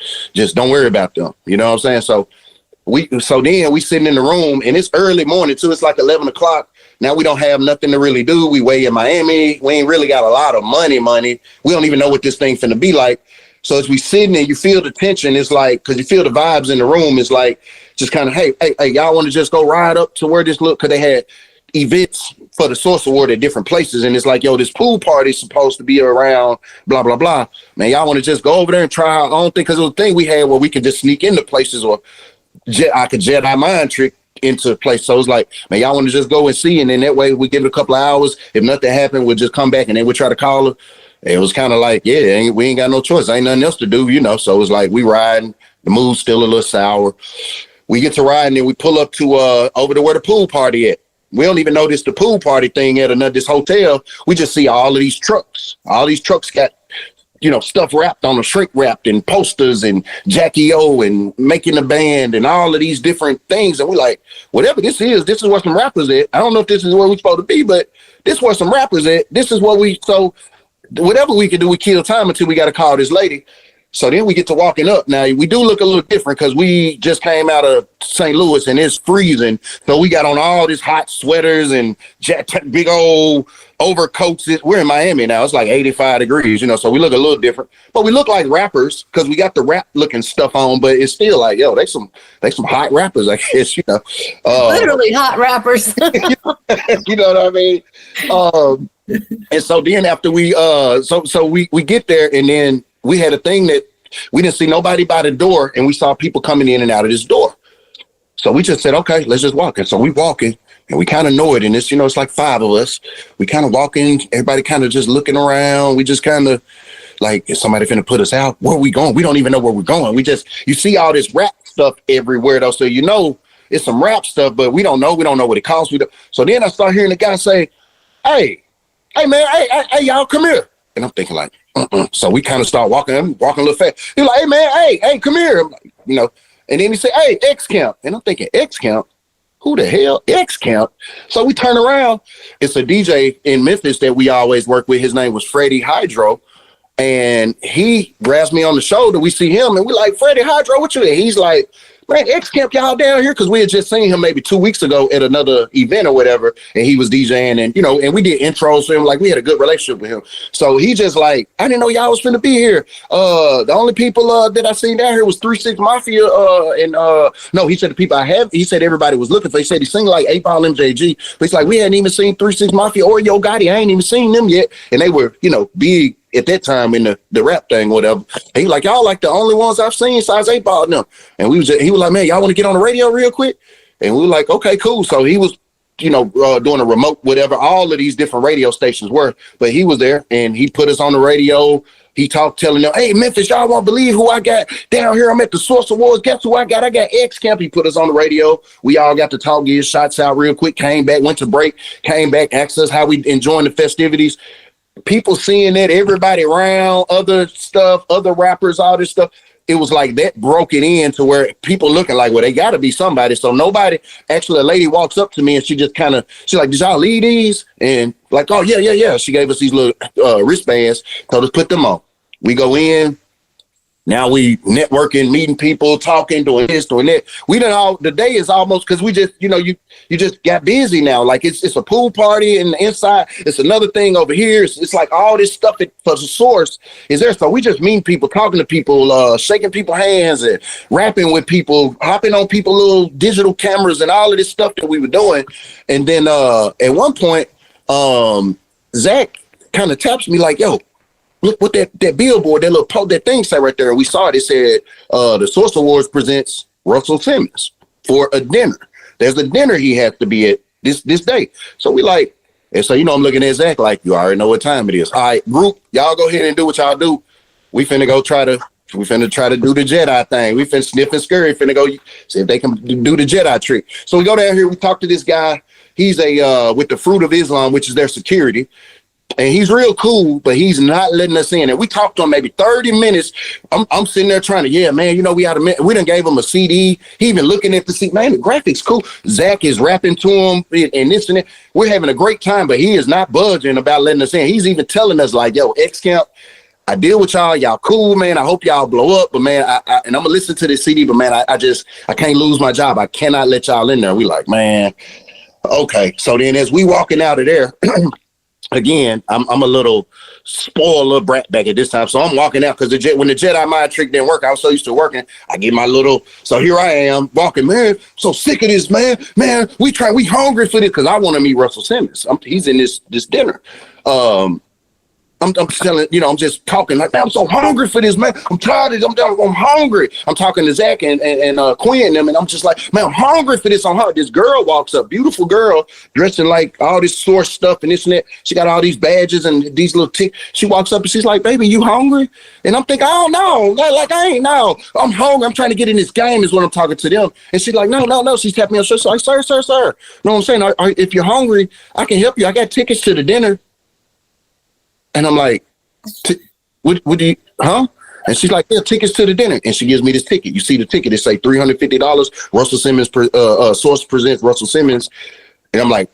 don't worry about them. You know what I'm saying? So then we sitting in the room, and it's early morning too. It's like 11 o'clock. Now we don't have nothing to really do. We way in Miami. We ain't really got a lot of money. We don't even know what this thing finna be like. So as we sitting and you feel the tension, it's like, cause you feel the vibes in the room. It's like, just kind of, hey, y'all want to just go ride up to where this look? Cause they had events for the Source Award at different places. And it's like, yo, this pool party is supposed to be around blah, blah, blah. Man, y'all want to just go over there and try our own thing. Cause it was a thing we had where we could just sneak into places, or I could Jedi mind trick into a place. So it's like, man, y'all want to just go and see. And then that way we give it a couple of hours. If nothing happened, we'll just come back and then we'll try to call her. It was kind of like, yeah, we ain't got no choice. Ain't nothing else to do, So it's like we riding. The mood's still a little sour. We get to ride and then we pull up to over to where the pool party at. We don't even notice the pool party thing at this hotel. We just see all of these trucks. All these trucks got, stuff wrapped on them, shrink wrapped, and posters and Jackie O and making the band and all of these different things. And we're like, whatever this is where some rappers at. I don't know if this is where we're supposed to be, but this is where some rappers at. This is what so whatever we can do, we kill time until we got to call this lady. So then we get to walking up. Now, we do look a little different because we just came out of St. Louis and it's freezing. So we got on all these hot sweaters and big old overcoats. We're in Miami now. It's like 85 degrees, so we look a little different. But we look like rappers because we got the rap looking stuff on. But it's still like, yo, they some hot rappers, I guess, Literally hot rappers. You know what I mean? And so then after we we get there, and then we had a thing that we didn't see nobody by the door, and we saw people coming in and out of this door. So we just said, okay, let's just walk. And so we walking, and we kind of know it. And it's, it's like 5 of us. We kind of walking, everybody kind of just looking around. We just kind of like, is somebody finna put us out? Where are we going? We don't even know where we're going. You see all this rap stuff everywhere though. So it's some rap stuff, but we don't know. We don't know what it costs. So then I start hearing the guy say, hey man, hey, y'all come here. And I'm thinking like, So we kind of start walking a little fast. He's like, hey man, hey, come here. I'm like, and then he said, hey, xcamp. And I'm thinking, xcamp? Who the hell? xcamp? So we turn around. It's a DJ in Memphis that we always work with. His name was Freddie Hydro. And he grabs me on the shoulder. We see him and we're like, Freddie Hydro, what you at? He's like, man, xcamp y'all down here? Because we had just seen him maybe 2 weeks ago at another event or whatever. And he was DJing and, and we did intros for him. Like we had a good relationship with him. So he just like, I didn't know y'all was finna be here. The only people that I seen down here was 3 6 Mafia. No, he said the people he said everybody was looking for. He said he seen like 8 Ball MJG. But he's like, we hadn't even seen 3 6 Mafia or Yo Gotti. I ain't even seen them yet. And they were, big at that time in the rap thing, whatever. And he like, y'all like the only ones I've seen size 8 Ball and them. And he was like, man, y'all want to get on the radio real quick? And we were like, okay, cool. So he was, doing a remote, whatever, all of these different radio stations were, but he was there and he put us on the radio. He talked, telling them, hey, Memphis, y'all won't believe who I got down here. I'm at the Source Awards. Guess who I got? I got xcamp. He put us on the radio. We all got to talk, get shots out real quick, came back, went to break, came back, asked us how we enjoying the festivities. People seeing that, everybody around, other stuff, other rappers, all this stuff. It was like that broke it in to where people looking like, well, they got to be somebody. So nobody, actually, a lady walks up to me and she just kind of, she's like, did y'all leave these? And like, oh, yeah. She gave us these little wristbands. So let's put them on. We go in. Now we networking, meeting people, talking, doing this, doing that. We done all, the day is almost, because we just, you just got busy now. Like it's a pool party and the inside, it's another thing over here. It's like all this stuff that for the source is there. So we just meeting people, talking to people, shaking people's hands and rapping with people, hopping on people's little digital cameras and all of this stuff that we were doing. And then at one point, Zach kind of taps me like, yo, look what that billboard, that little that thing said right there. We saw it. It said the Source Awards presents Russell Simmons for a dinner. There's a dinner he has to be at this day. So we like, and so I'm looking at Zach like, you already know what time it is. All right, group, y'all go ahead and do what y'all do. We finna try to do the Jedi thing. We finna sniff and scurry, finna go see if they can do the Jedi trick. So we go down here, we talk to this guy. He's with the Fruit of Islam, which is their security. And he's real cool, but he's not letting us in. And we talked to him maybe 30 minutes. I'm sitting there trying to, man, we done gave him a CD. He even looking at the CD. Man, the graphics cool. Zach is rapping to him and this and that. We're having a great time, but he is not budging about letting us in. He's even telling us like, yo, xcamp, I deal with y'all cool, man. I hope y'all blow up, but man, and I'm gonna listen to this CD, but man, I can't lose my job. I cannot let y'all in there. We like, man, okay. So then as we walking out of there, again, I'm a little spoiled little brat back at this time. So I'm walking out because when the Jedi mind trick didn't work, I was so used to working. I get my little, so here I am walking, man, so sick of this, man, we hungry for this because I want to meet Russell Simmons. He's in this dinner. I'm telling, I'm just talking like, man, I'm so hungry for this, man. I'm tired of this. I'm hungry. I'm talking to Zach and Quinn and them, and I'm just like, man, I'm hungry for this. I'm hungry. This girl walks up, beautiful girl, dressed in like all this source stuff and this and that. She got all these badges and these little She walks up and she's like, baby, you hungry? And I'm thinking, I don't know. Like I ain't know. I'm hungry. I'm trying to get in this game is what I'm talking to them. And she's like, no. She's tapping me on the shoulder. Like, sir. You know what I'm saying? If you're hungry, I can help you. I got tickets to the dinner. And I'm like, what do you, huh? And she's like, yeah, tickets to the dinner. And she gives me this ticket. You see the ticket, it say $350. Russell Simmons, Source presents Russell Simmons. And I'm like,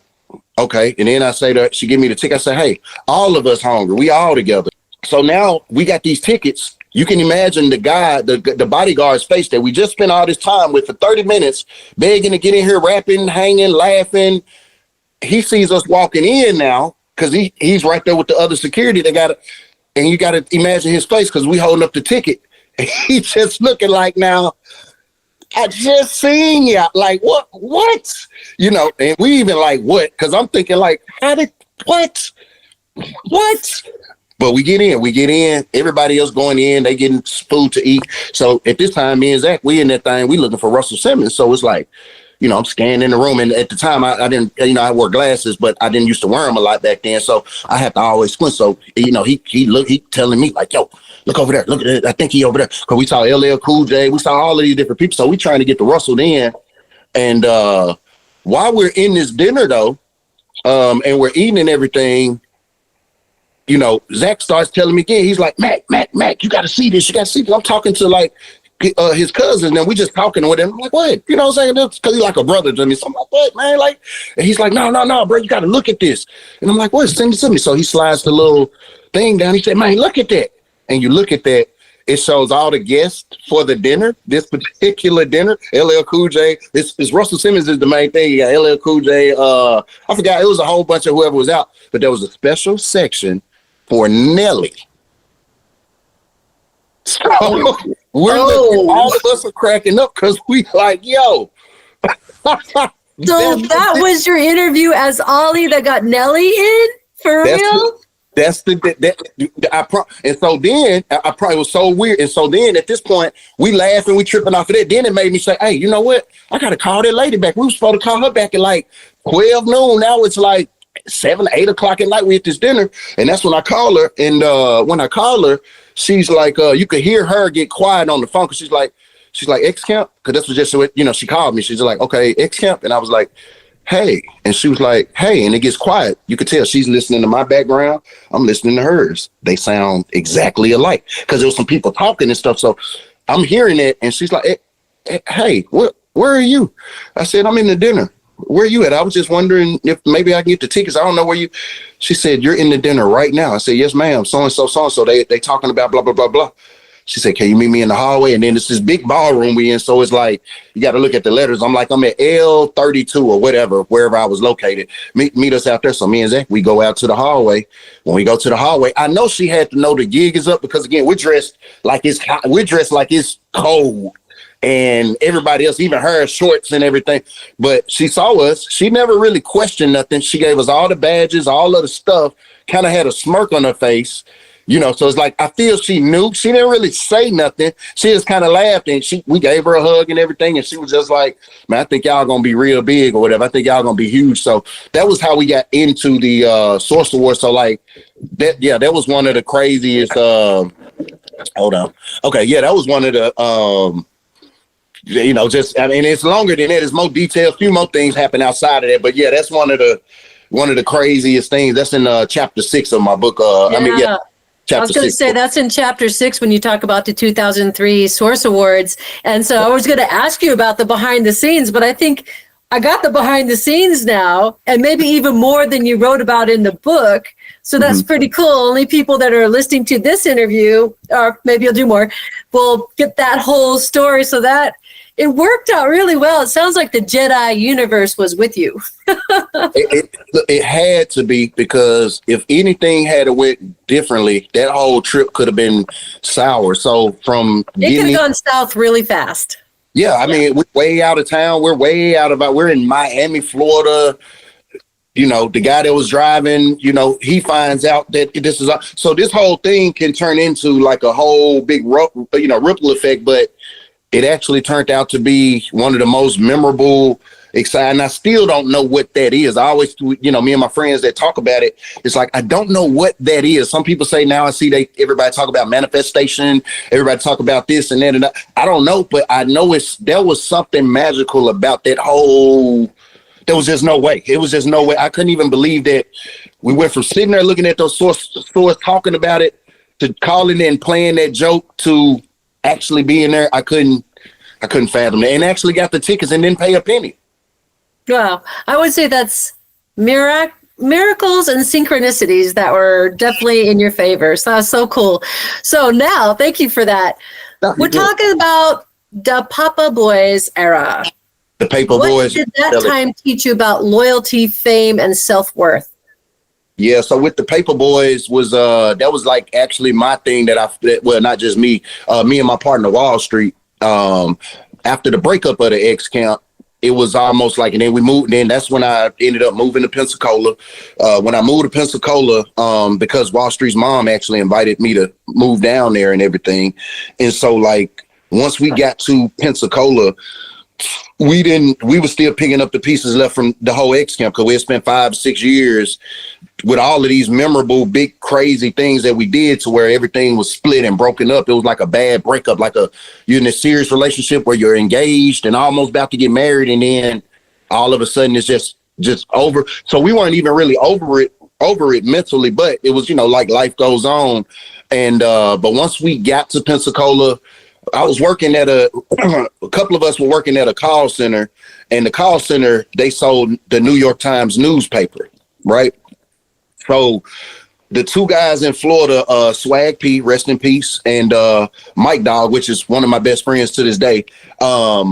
okay. And then I say that she give me the ticket. I say, hey, all of us hungry. We all together. So now we got these tickets. You can imagine the guy, the bodyguard's face that we just spent all this time with for 30 minutes, begging to get in here, rapping, hanging, laughing. He sees us walking in now. Because he's right there with the other security. And you got to imagine his face because we holding up the ticket. And he's just looking like, now, I just seen you. Like, what? And we even like, what? Because I'm thinking like, what? But we get in. Everybody else going in. They getting food to eat. So at this time, me and Zach, we in that thing. We looking for Russell Simmons. So it's like, I'm scanning the room, and at the time I didn't, I wore glasses, but I didn't used to wear them a lot back then, so I had to always squint. So he telling me like, yo, look over there, look at it. I think he over there, because we saw LL Cool J, we saw all of these different people, so we trying to get the Russell in. And while we're in this dinner though, and we're eating and everything, Zach starts telling me again. He's like, Mac, you got to see this. I'm talking to like his cousins, and we just talking with him. I'm like, what? You know what I'm saying? Because he's like a brother to me. So I'm like, what, man? Like, and he's like, no, bro, you got to look at this. And I'm like, what? Send it to me. So he slides the little thing down. He said, man, look at that. And you look at that, it shows all the guests for the dinner, this particular dinner. LL Cool J, this Russell Simmons is the main thing. You got LL Cool J. I forgot, it was a whole bunch of whoever was out, but there was a special section for Nelly. So all of us are cracking up because we like, yo. So that was your interview as Ollie that got Nelly in? For real? And so then I probably was so weird. And so then at this point, we laughing, we tripping off of that. Then it made me say, hey, you know what? I got to call that lady back. We were supposed to call her back at like 12 noon. Now it's like 7, 8 o'clock at night. We at this dinner. And that's when I call her. And when I call her, she's like, you could hear her get quiet on the phone. Cause she's like, xcamp. Cause that's what just what, she called me. She's like, okay, xcamp. And I was like, hey. And she was like, hey. And it gets quiet. You could tell she's listening to my background. I'm listening to hers. They sound exactly alike. Cause there was some people talking and stuff. So I'm hearing it. And she's like, hey, where are you? I said, I'm in the dinner. Where are you at? I was just wondering if maybe I can get the tickets. I don't know where you. She said, you're in the dinner right now. I said, yes, ma'am. So-and-so. They talking about blah, blah, blah, blah. She said, can you meet me in the hallway? And then it's this big ballroom we in. So it's like, you got to look at the letters. I'm like, I'm at L32 or whatever, wherever I was located. Meet us out there. So me and Zach, we go out to the hallway. When we go to the hallway, I know she had to know the gig is up because, again, we're dressed like it's hot. We're dressed like it's cold. And everybody else, even her, shorts and everything. But she saw us. She never really questioned nothing. She gave us all the badges, all of the stuff, kind of had a smirk on her face. You know, so it's like, I feel she knew. She didn't really say nothing. She just kind of laughed, and we gave her a hug and everything. And she was just like, man, I think y'all going to be real big or whatever. I think y'all going to be huge. So that was how we got into the Source Awards. So like that was one of the craziest. Hold on. Okay. Yeah, that was one of the, it's longer than that. It's more detailed. A few more things happen outside of that. But yeah, that's one of the craziest things. That's in chapter 6 of my book. I was going to say that's in chapter 6 when you talk about the 2003 Source Awards. And so I was going to ask you about the behind the scenes, but I think I got the behind the scenes now, and maybe even more than you wrote about in the book. So that's pretty cool. Only people that are listening to this interview, or maybe you'll do more, will get that whole story. So that it worked out really well. It sounds like the Jedi universe was with you. It had to be, because if anything had went differently, that whole trip could have been sour. So it could have gone south really fast. Yeah, I mean, we're way out of town. We're in Miami, Florida. You know, the guy that was driving, you know, he finds out that this is so this whole thing can turn into like a whole big ripple effect, but it actually turned out to be one of the most memorable, exciting. I still don't know what that is. I always, me and my friends that talk about it, it's like, I don't know what that is. Some people say now I see everybody talk about manifestation, everybody talk about this and that, and that. I don't know, but I know there was something magical about that whole. There was just no way. It was just no way. I couldn't even believe that we went from sitting there looking at those stores talking about it, to calling and playing that joke, to actually being there. I couldn't fathom that, and actually got the tickets and didn't pay a penny. Wow. I would say that's miracles and synchronicities that were definitely in your favor. So that's so cool. So now, thank you for that. We're talking about the Dapaypaboyz era. The Paper what Boys. What did that time teach you about loyalty, fame, and self-worth? Yeah, so with the Paperboyz that was like actually my thing not just me, me and my partner Wall Street. After the breakup of the xcamp, it was almost like, and then we moved. Then that's when I ended up moving to Pensacola. When I moved to Pensacola, because Wall Street's mom actually invited me to move down there and everything, and so like once we got to Pensacola, we were still picking up the pieces left from the whole xcamp, because we had spent 5-6 years with all of these memorable, big, crazy things that we did, to where everything was split and broken up. It was like a bad breakup, like you're in a serious relationship where you're engaged and almost about to get married, and then all of a sudden it's just over. So we weren't even really over it mentally, but it was, like life goes on. And but once we got to Pensacola, I was working at a couple of us were working at a call center, and the call center, they sold the New York Times newspaper, right? So the two guys in Florida, Swag P, rest in peace, and Mike Dog, which is one of my best friends to this day. I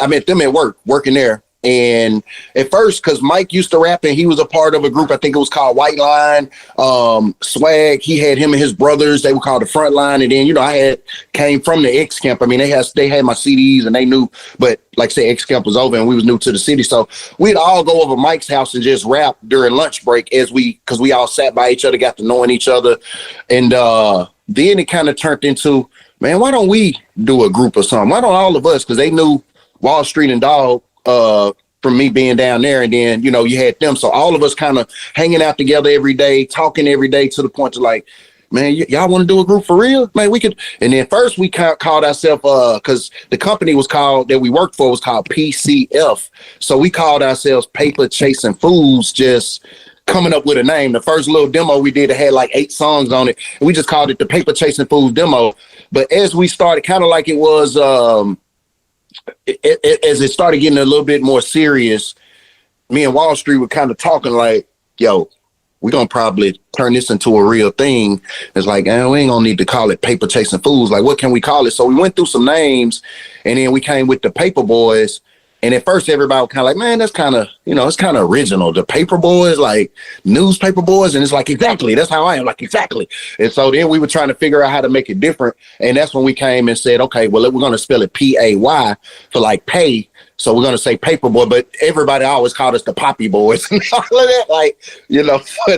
met them at work, working there. And at first, because Mike used to rap and he was a part of a group, I think it was called White Line. Swag, he had him and his brothers, they were called the Front Line. And then, I came from the xcamp. I mean, they had my CDs and they knew, but like I said, xcamp was over and we was new to the city. So we'd all go over Mike's house and just rap during lunch break because we all sat by each other, got to knowing each other. And then it kind of turned into, man, why don't we do a group or something? Why don't all of us? Because they knew Wall Street and Dog, from me being down there, and then you had them, so all of us kind of hanging out together every day, talking every day, to the point to like, man, y'all want to do a group for real? Man, we could. And then first we called ourselves, because the company that we worked for was called PCF, so we called ourselves Paper Chasing Fools, just coming up with a name. The first little demo we did, it had like 8 songs on it, and we just called it the Paper Chasing Fools demo. But as we started, kind of like it was as it started getting a little bit more serious, me and Wall Street were kind of talking like, yo, we're gonna probably turn this into a real thing. It's like, we ain't gonna need to call it Paper Chasing Fools. Like, what can we call it? So we went through some names, and then we came with the Paperboyz. And at first, everybody was kind of like, man, that's kind of, it's kind of original. The Paperboyz, like newspaper boys. And it's like, exactly. That's how I am. Like, exactly. And so then we were trying to figure out how to make it different. And that's when we came and said, okay, well, we're going to spell it P-A-Y for like pay. So we're going to say Paperboy, but everybody always called us the Poppy Boys and all of that. Like,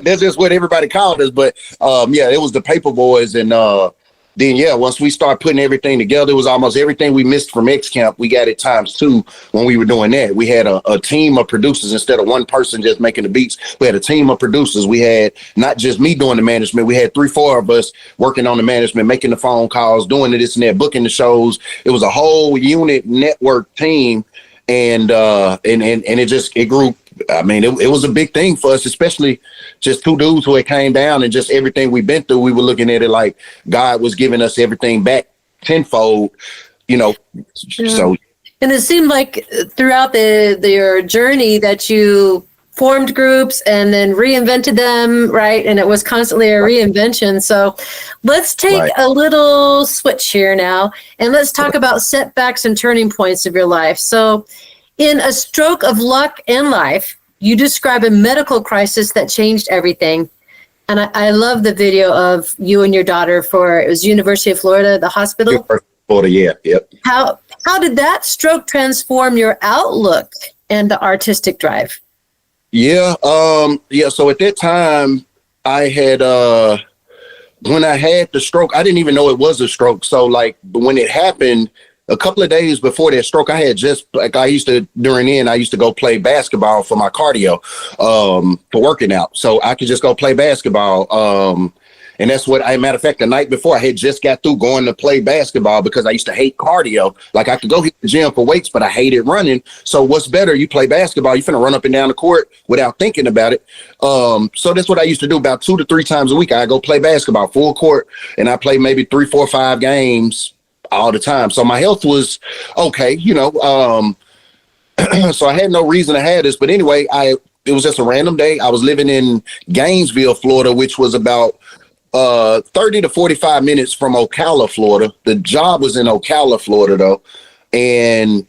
that's just what everybody called us. But it was the Paperboyz. And then, once we started putting everything together, it was almost everything we missed from xcamp. We got it ×2 when we were doing that. We had a team of producers instead of one person just making the beats. We had a team of producers. We had not just me doing the management. We had 3-4 of us working on the management, making the phone calls, doing this and that, booking the shows. It was a whole unit network team. And it grew. I mean, it was a big thing for us, especially just two dudes who had came down, and just everything we've been through. We were looking at it like God was giving us everything back tenfold, Yeah. So. And it seemed like throughout your journey that you formed groups and then reinvented them, right? And it was constantly a reinvention. So let's take a little switch here now, and let's talk about setbacks and turning points of your life. So in A Stroke of Luck in Life, you describe a medical crisis that changed everything. And I love the video of you and your daughter it was University of Florida, the hospital. University of Florida, yeah. Yep. How did that stroke transform your outlook and the artistic drive? Yeah. So at that time, I had, when I had the stroke, I didn't even know it was a stroke. So like when it happened, a couple of days before that stroke, I used to go play basketball for my cardio, for working out. So I could just go play basketball. And that's matter of fact, the night before I had just got through going to play basketball because I used to hate cardio. Like I could go hit the gym for weights, but I hated running. So what's better? You play basketball, you finna run up and down the court without thinking about it. So that's what I used to do about 2 to 3 times a week. I go play basketball full court, and I play maybe 3, 4, 5 games all the time. So my health was okay, so I had no reason to have this. But anyway, it was just a random day. I was living in Gainesville, Florida, which was about 30 to 45 minutes from Ocala, Florida. The job was in Ocala, Florida, though. And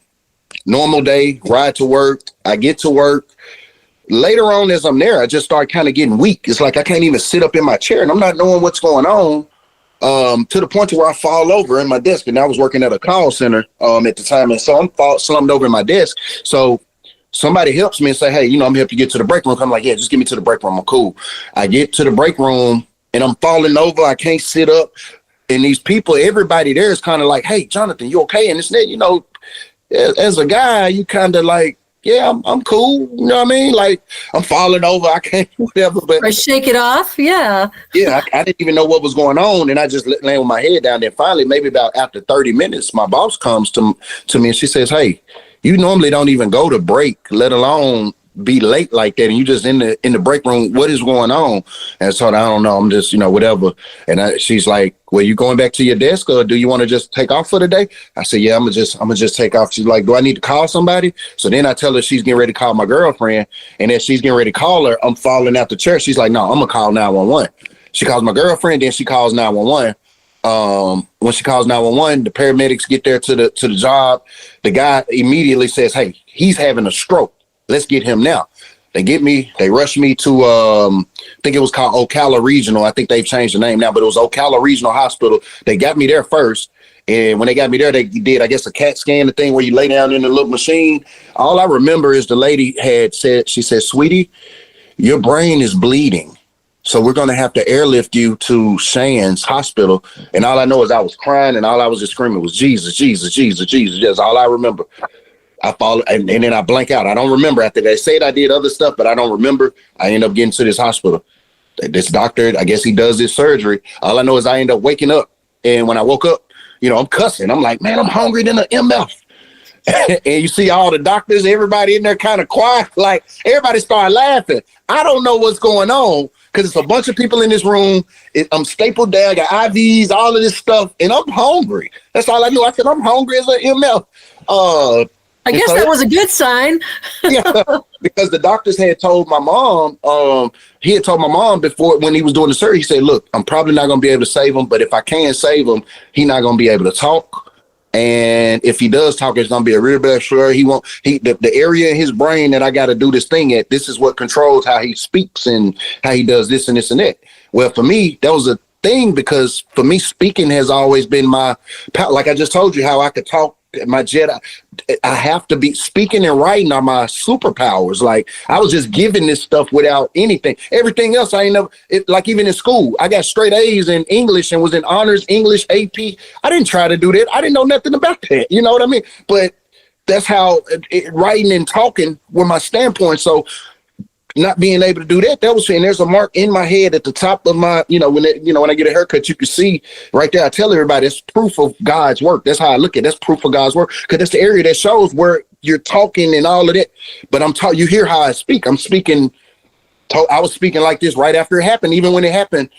normal day, ride to work. I get to work. Later on, as I'm there, I just start kind of getting weak. It's like I can't even sit up in my chair, and I'm not knowing what's going on. To the point to where I fall over in my desk, and I was working at a call center at the time, and so I'm slumped over in my desk. So somebody helps me and say, hey, I'm help you get to the break room. I'm like, yeah, just get me to the break room. I'm cool. I get to the break room, and I'm falling over. I can't sit up, and these people, everybody there is kind of like, hey, Jonathan, you okay? And it's that, as a guy, you kind of like, yeah, I'm cool. You know what I mean? Like, I'm falling over. I can't, whatever. But or shake it off. Yeah. Yeah, I didn't even know what was going on. And I just laying with my head down there. Finally, maybe about after 30 minutes, my boss comes to me and she says, hey, you normally don't even go to break, let alone be late like that, and you just in the break room. What is going on? And so I don't know. I'm just whatever. And she's like, well, you going back to your desk, or do you want to just take off for the day? I said, yeah, I'm gonna just take off. She's like, do I need to call somebody? So then I tell her she's getting ready to call my girlfriend, and as she's getting ready to call her, I'm falling out the chair. She's like, no, I'm gonna call 911. She calls my girlfriend, then she calls 911. When she calls 911, the paramedics get there to the job. The guy immediately says, hey, he's having a stroke. Let's get him now. They rushed me to, I think it was called Ocala Regional. I think they've changed the name now, but it was Ocala Regional Hospital. They got me there first. And when they got me there, they did, I guess, a CAT scan, the thing where you lay down in the little machine. All I remember is the lady she said, sweetie, your brain is bleeding. So we're going to have to airlift you to Shands Hospital. And all I know is I was crying, and all I was just screaming was Jesus, Jesus, Jesus, Jesus. That's all I remember. I fall, and then I blank out. I don't remember after they said I did other stuff, but I don't remember. I end up getting to this hospital. This doctor, I guess he does this surgery. All I know is I end up waking up. And when I woke up, I'm cussing. I'm like, man, I'm hungry than an MF. And you see all the doctors, everybody in there kind of quiet. Like, everybody started laughing. I don't know what's going on because it's a bunch of people in this room. I'm stapled down, got IVs, all of this stuff, and I'm hungry. That's all I knew. I said, I'm hungry as an MF. I guess that was a good sign. Yeah, because the doctors had told my mom, he had told my mom before when he was doing the surgery, he said, look, I'm probably not going to be able to save him, but if I can save him, he's not going to be able to talk. And if he does talk, it's going to be a real bad slur. The area in his brain that I got to do this thing at, this is what controls how he speaks and how he does this and this and that. Well, for me, that was a thing because for me, speaking has always been my, like I just told you how I could talk. My I have to be speaking and writing are my superpowers. Like I was just given this stuff without anything. Everything else I ain't never, like even in school, I got straight A's in English and was in honors English AP. I didn't try to do that. I didn't know nothing about that. You know what I mean? But that's how writing and talking were my standpoint. So not being able to do that was, and there's a mark in my head at the top of my, when I get a haircut, you can see right there. I tell everybody it's proof of God's work. That's how I look at it. That's proof of God's work because that's the area that shows where you're talking and all of that. But you hear how I speak. I was speaking like this right after it happened, even when it happened.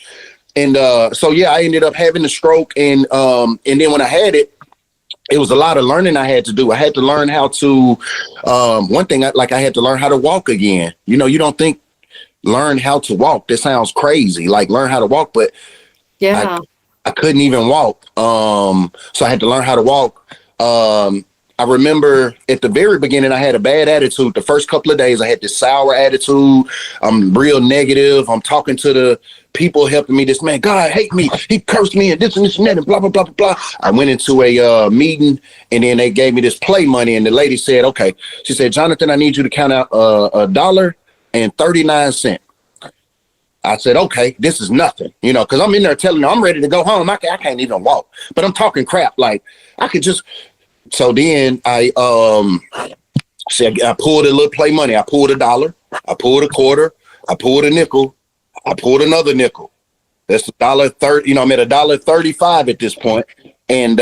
And so yeah, I ended up having the stroke, and then when I had it, it was a lot of learning I had to do. I had to learn how to, one thing, I had to learn how to walk again. You don't think learn how to walk. That sounds crazy, like learn how to walk, but yeah, I couldn't even walk. So I had to learn how to walk. I remember at the very beginning, I had a bad attitude. The first couple of days, I had this sour attitude. I'm real negative. I'm talking to the people helping me. This man, God hate me. He cursed me and this and that and blah, blah, blah, blah, blah. I went into a meeting and then they gave me this play money. And the lady said, okay. She said, Jonathan, I need you to count out $1.39. I said, okay, this is nothing, because I'm in there telling her I'm ready to go home. I can't even walk, but I'm talking crap. Like I could just. So then I pulled a little play money. I pulled $1. I pulled a quarter. I pulled a nickel. I pulled another nickel. That's $1.30. I'm at $1.35 at this point. And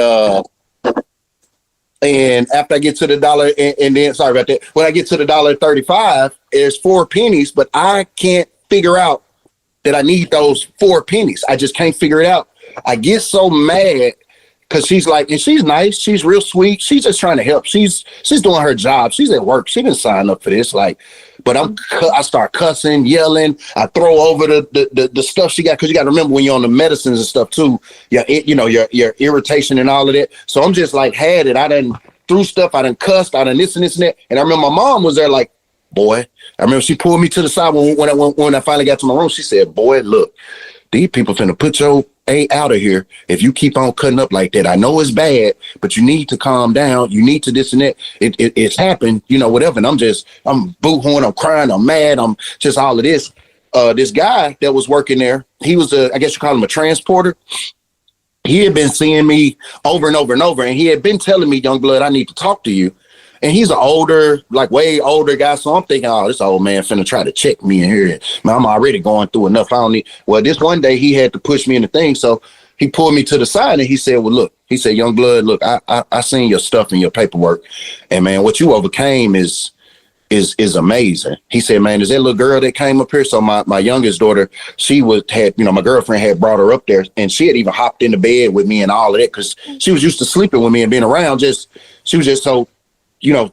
after I get to the dollar, and then sorry about that. When I get to the $1.35, there's 4 pennies, but I can't figure out that I need those 4 pennies. I just can't figure it out. I get so mad. Cause she's like, and she's nice. She's real sweet. She's just trying to help. She's doing her job. She's at work. She didn't sign up for this. Like, but I start cussing, yelling. I throw over the stuff she got. Cause you got to remember when you're on the medicines and stuff too. Your irritation and all of that. So I'm just like, had it. I done threw stuff. I done cussed. I done this and this and that. And I remember my mom was there like, boy. I remember she pulled me to the side when I finally got to my room. She said, boy, look, these people finna put your out of here if you keep on cutting up like that. I know it's bad, but you need to calm down. You need to this and that. It's happened, whatever. And I'm boo-hooing, I'm crying, I'm mad, I'm just all of this. This guy that was working there, he was I guess you call him a transporter. He had been seeing me over and over and over, and he had been telling me, young blood, I need to talk to you. And he's an older, like way older guy. So I'm thinking, oh, this old man finna try to check me in here. Man, I'm already going through enough. Well, this one day he had to push me in the thing. So he pulled me to the side and he said, well, look, he said, young blood, look, I seen your stuff in your paperwork. And man, what you overcame is amazing. He said, man, is that little girl that came up here? So my youngest daughter, my girlfriend had brought her up there and she had even hopped into bed with me and all of that. Cause she was used to sleeping with me and being around. She was just so,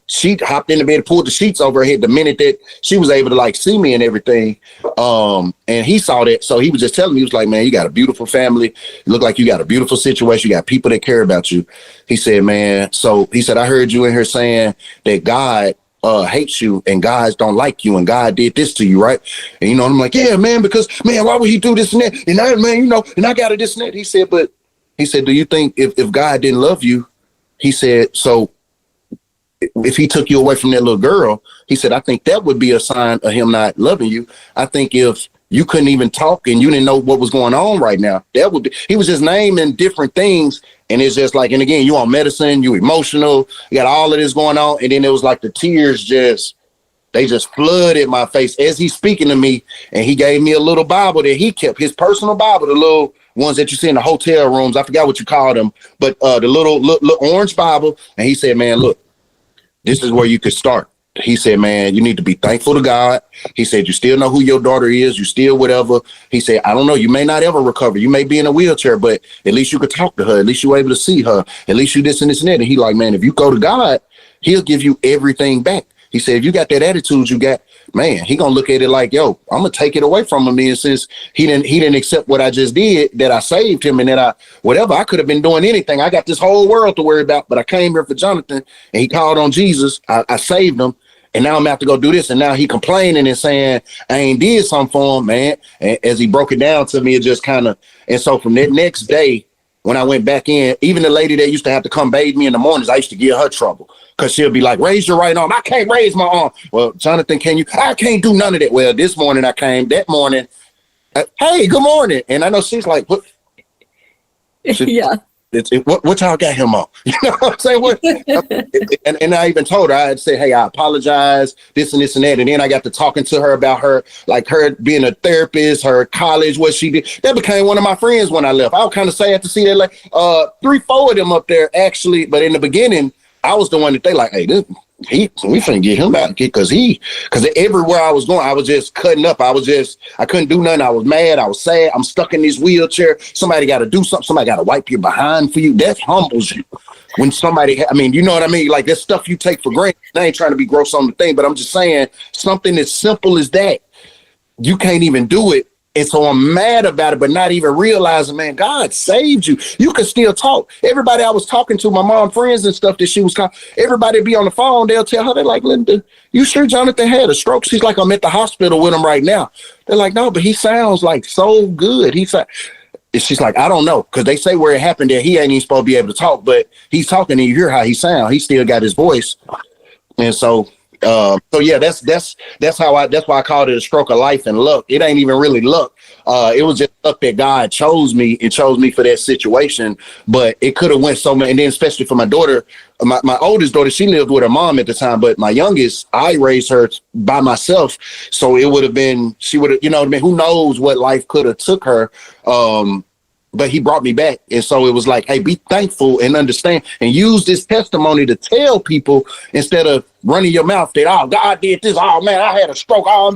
she hopped in the bed, pulled the sheets over her head the minute that she was able to like see me and everything. And he saw that. So he was just telling me, he was like, man, you got a beautiful family. You look like you got a beautiful situation. You got people that care about you. He said, man. So he said, I heard you in here saying that God hates you and God don't like you and God did this to you, right? And, I'm like, yeah, man, because, man, why would he do this and that? And I, man, and I got it this and that. He said, do you think if God didn't love you, he said, so if he took you away from that little girl, he said, I think that would be a sign of him not loving you. I think if you couldn't even talk and you didn't know what was going on right now, he was just naming different things. And it's just like, and again, you on medicine, you emotional, you got all of this going on. And then it was like the tears they just flooded my face as he's speaking to me. And he gave me a little Bible that he kept, his personal Bible, the little ones that you see in the hotel rooms. I forgot what you call them, but the little orange Bible. And he said, man, look, this is where you could start. He said, man, you need to be thankful to God. He said, you still know who your daughter is. You still whatever. He said, I don't know. You may not ever recover. You may be in a wheelchair, but at least you could talk to her. At least you were able to see her. At least you this and this and that. And he like, man, if you go to God, he'll give you everything back. He said, if you got that attitude you got, man, he gonna look at it like, yo, I'm gonna take it away from him. And since he didn't accept what I just did, that I saved him, and that I could have been doing anything. I got this whole world to worry about, but I came here for Jonathan, and he called on Jesus. I saved him, and now I'm gonna have to go do this. And now he complaining and saying I ain't did something for him, man. And as he broke it down to me, it just kind of, and so from that next day, when I went back in, even the lady that used to have to come bathe me in the mornings, I used to give her trouble. Because she'll be like, raise your right arm. I can't raise my arm. Well, Jonathan, can you? I can't do none of that. Well, this morning I came, that morning, hey, good morning. And I know she's like, what? Yeah. What y'all got him on? You know what I'm saying? What? and I even told her, I'd say, hey, I apologize, this and this and that. And then I got to talking to her about her being a therapist, her college, what she did. That became one of my friends when I left. I was kind of sad to see that, like 3-4 of them up there actually. But in the beginning, I was the one that they like, hey, we finna get him out of here because everywhere I was going, I was just cutting up. I couldn't do nothing. I was mad. I was sad. I'm stuck in this wheelchair. Somebody got to do something. Somebody got to wipe your behind for you. That humbles you. When somebody, you know what I mean? Like, that stuff you take for granted. I ain't trying to be gross on the thing, but I'm just saying something as simple as that, you can't even do it. And so I'm mad about it, but not even realizing, man, God saved you. You can still talk. Everybody I was talking to, my mom friends and stuff that she was calling, everybody be on the phone. They'll tell her, they're like, Linda, you sure Jonathan had a stroke? She's like, I'm at the hospital with him right now. They're like, no, but he sounds like so good. She's like, I don't know. Because they say where it happened that he ain't even supposed to be able to talk, but he's talking and you hear how he sounds. He still got his voice. And so yeah, that's why I called it a stroke of life and luck. It ain't even really luck. It was just luck that God chose me and chose me for that situation. But it could have went so many. And then especially for my daughter, my oldest daughter, she lived with her mom at the time. But my youngest, I raised her by myself. So it would have been, she would have, you know what I mean? Who knows what life could have took her. But he brought me back. And so it was like, hey, be thankful and understand and use this testimony to tell people instead of running your mouth that, oh, God did this. Oh, man, I had a stroke. Oh,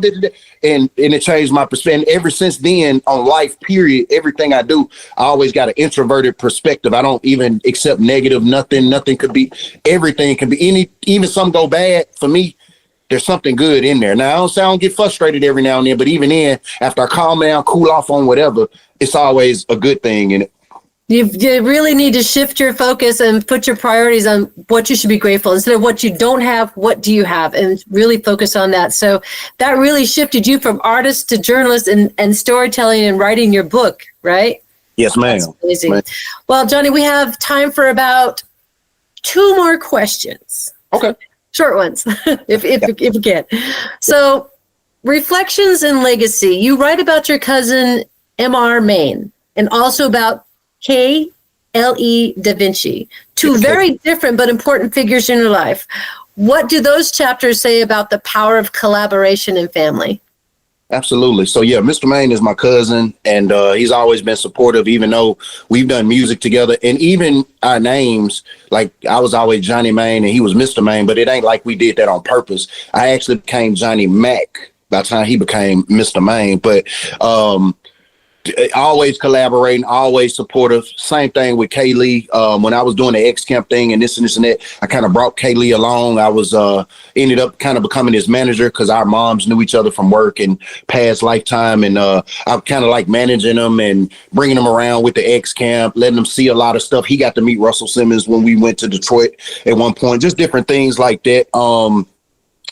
and it changed my perspective. Ever since then on life, period, everything I do, I always got an introverted perspective. I don't even accept negative. Nothing could be, everything can be even some go bad for me. There's something good in there. Now, I don't get frustrated every now and then, but even then, after I calm down, cool off on whatever, it's always a good thing in it. You really need to shift your focus and put your priorities on what you should be grateful. Instead of what you don't have, what do you have? And really focus on that. So that really shifted you from artist to journalist and storytelling and writing your book, right? Yes, ma'am. That's amazing. Well, Jonnie, we have time for about 2 more questions. Okay. Short ones, if you can. So, reflections and legacy. You write about your cousin, M.R. Maine, and also about K.L.E. Da Vinci, 2 very different but important figures in your life. What do those chapters say about the power of collaboration in family? Absolutely. So yeah, Mr. Maine is my cousin, and he's always been supportive, even though we've done music together, and even our names, like I was always Jonnie Maine and he was Mr. Maine, but it ain't like we did that on purpose. I actually became Johnny Mac by the time he became Mr. Maine, but always collaborating, always supportive. Same thing with Kaylee. When I was doing the XCamp thing and this and that, I kind of brought Kaylee along. I was ended up kind of becoming his manager because our moms knew each other from work and past lifetime. And I kind of like managing them and bringing them around with the XCamp, letting them see a lot of stuff. He got to meet Russell Simmons when we went to Detroit at one point, just different things like that.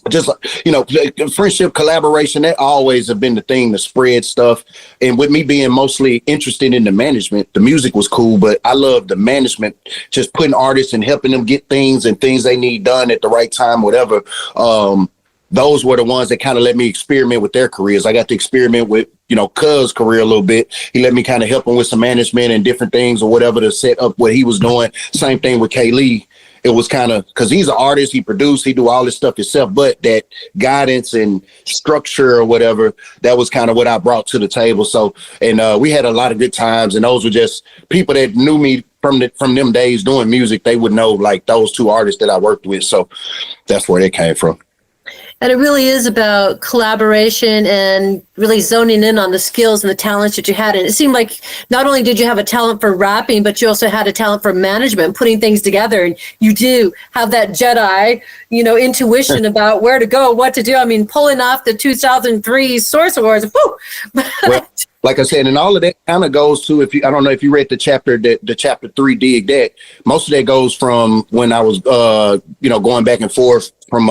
Just, you know, friendship, collaboration, that always have been the thing to spread stuff. And with me being mostly interested in the management, the music was cool, but I love the management, just putting artists and helping them get things and things they need done at the right time, whatever. Those were the ones that kind of let me experiment with their careers. I got to experiment with, you know, Cuz's career a little bit. He let me kind of help him with some management and different things or whatever to set up what he was doing. Same thing with Kaylee. It was kind of because he's an artist, he produced, he do all this stuff himself, but that guidance and structure or whatever, that was kind of what I brought to the table. So, and we had a lot of good times, and those were just people that knew me from them days doing music. They would know like those 2 artists that I worked with. So that's where they came from. And it really is about collaboration and really zoning in on the skills and the talents that you had. And it seemed like not only did you have a talent for rapping, but you also had a talent for management, putting things together. And you do have that Jedi, intuition about where to go, what to do. I mean, pulling off the 2003 Source Awards. Woo! Well, like I said, and all of that kind of goes to, I don't know if you read the chapter 3 Dig That. Most of that goes from when I was, going back and forth from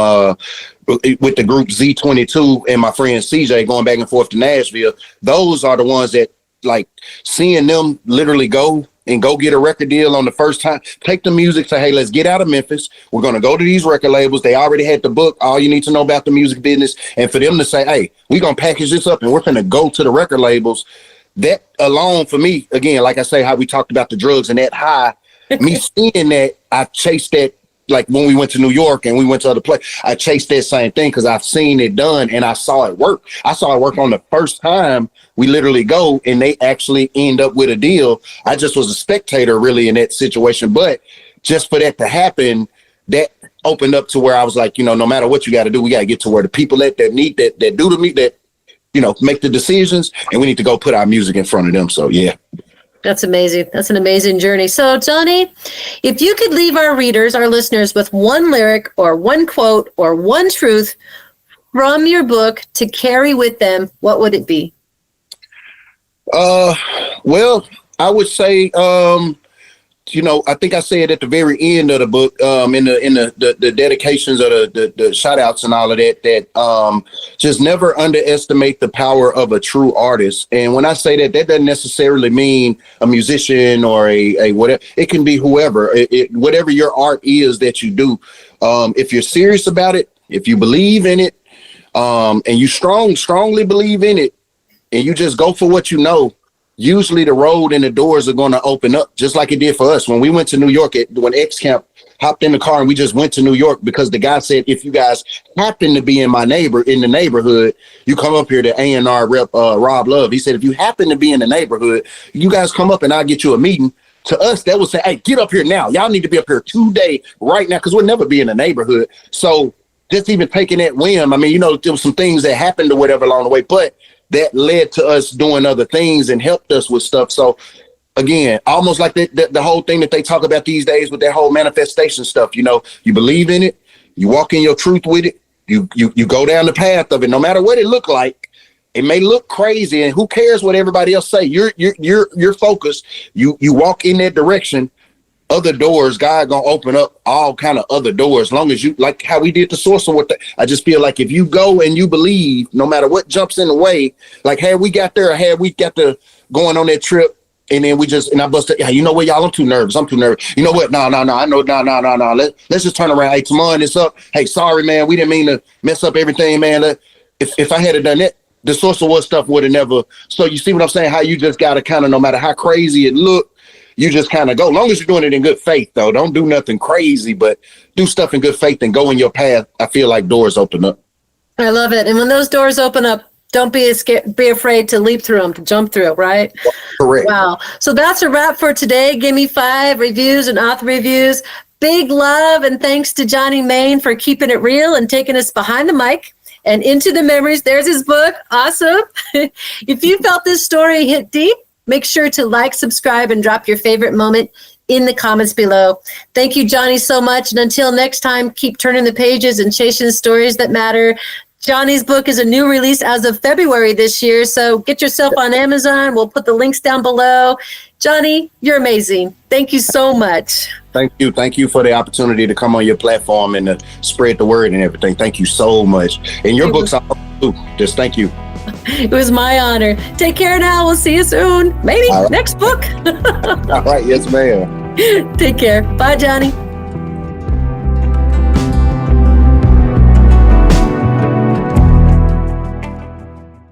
with the group Z22 and my friend CJ going back and forth to Nashville. Those are the ones that, like, seeing them literally go get a record deal on the first time, take the music, say, hey, let's get out of Memphis. We're going to go to these record labels. They already had the book, all you need to know about the music business. And for them to say, hey, we're going to package this up and we're going to go to the record labels. That alone for me, again, like I say, how we talked about the drugs and that high, me seeing that, I chased that. Like when we went to New York and we went to other places, I chased that same thing because I've seen it done and I saw it work. I saw it work on the first time we literally go and they actually end up with a deal. I just was a spectator really in that situation. But just for that to happen, that opened up to where I was like, no matter what you got to do, we got to get to where the people that need that do to me, that, make the decisions, and we need to go put our music in front of them. So, yeah. That's amazing. That's an amazing journey. So, Jonnie, if you could leave our readers, our listeners, with one lyric or one quote or one truth from your book to carry with them, what would it be? Well, I would say, I think I said at the very end of the book, in the dedications or the shout outs and all of that just never underestimate the power of a true artist. And when I say that doesn't necessarily mean a musician or a whatever. It can be whoever, whatever your art is that you do. If you're serious about it, if you believe in it, and you strongly believe in it, and you just go for what you know, usually the road and the doors are going to open up, just like it did for us. When we went to New York, when xcamp hopped in the car and we just went to New York because the guy said, if you guys happen to be in the neighborhood, you come up here to A&R rep Rob Love. He said, if you happen to be in the neighborhood, you guys come up and I'll get you a meeting. To us, that would say, hey, get up here now. Y'all need to be up here today, right now, because we'll never be in the neighborhood. So just even taking that whim, I mean, there was some things that happened or whatever along the way, but that led to us doing other things and helped us with stuff. So again, almost like the whole thing that they talk about these days with that whole manifestation stuff, you believe in it, you walk in your truth with it, you go down the path of it, no matter what it look like. It may look crazy, and who cares what everybody else say? You're focused. You walk in that direction. Other doors, God gonna open up all kind of other doors. As long as you, like how we did the Source Award. I just feel like if you go and you believe, no matter what jumps in the way, like had we got there, or had we got to going on that trip, and then and I busted. Yeah, you know what, y'all? I'm too nervous. You know what? No. I know. No. Let's just turn around. Hey, Tamon, it's up. Hey, sorry, man. We didn't mean to mess up everything, man. If I had done that, the Source Award stuff would have never. So you see what I'm saying? How you just gotta kind of, no matter how crazy it look, you just kind of go. Long as you're doing it in good faith, though. Don't do nothing crazy, but do stuff in good faith and go in your path. I feel like doors open up. I love it. And when those doors open up, don't be afraid to leap through them, to jump through, right? Correct. Wow. So that's a wrap for today. Gimme 5 reviews and author reviews. Big love and thanks to Jonnie Maine for keeping it real and taking us behind the mic and into the memories. There's his book. Awesome. If you felt this story hit deep, make sure to like, subscribe, and drop your favorite moment in the comments below. Thank you, Jonnie, so much. And until next time, keep turning the pages and chasing stories that matter. Jonnie's book is a new release as of February this year, so get yourself on Amazon. We'll put the links down below. Jonnie, you're amazing. Thank you so much. Thank you. Thank you for the opportunity to come on your platform and to spread the word and everything. Thank you so much. And your books are too. Just thank you. It was my honor. Take care now. We'll see you soon. Maybe next book. All right. Yes, ma'am. Take care. Bye, Jonnie.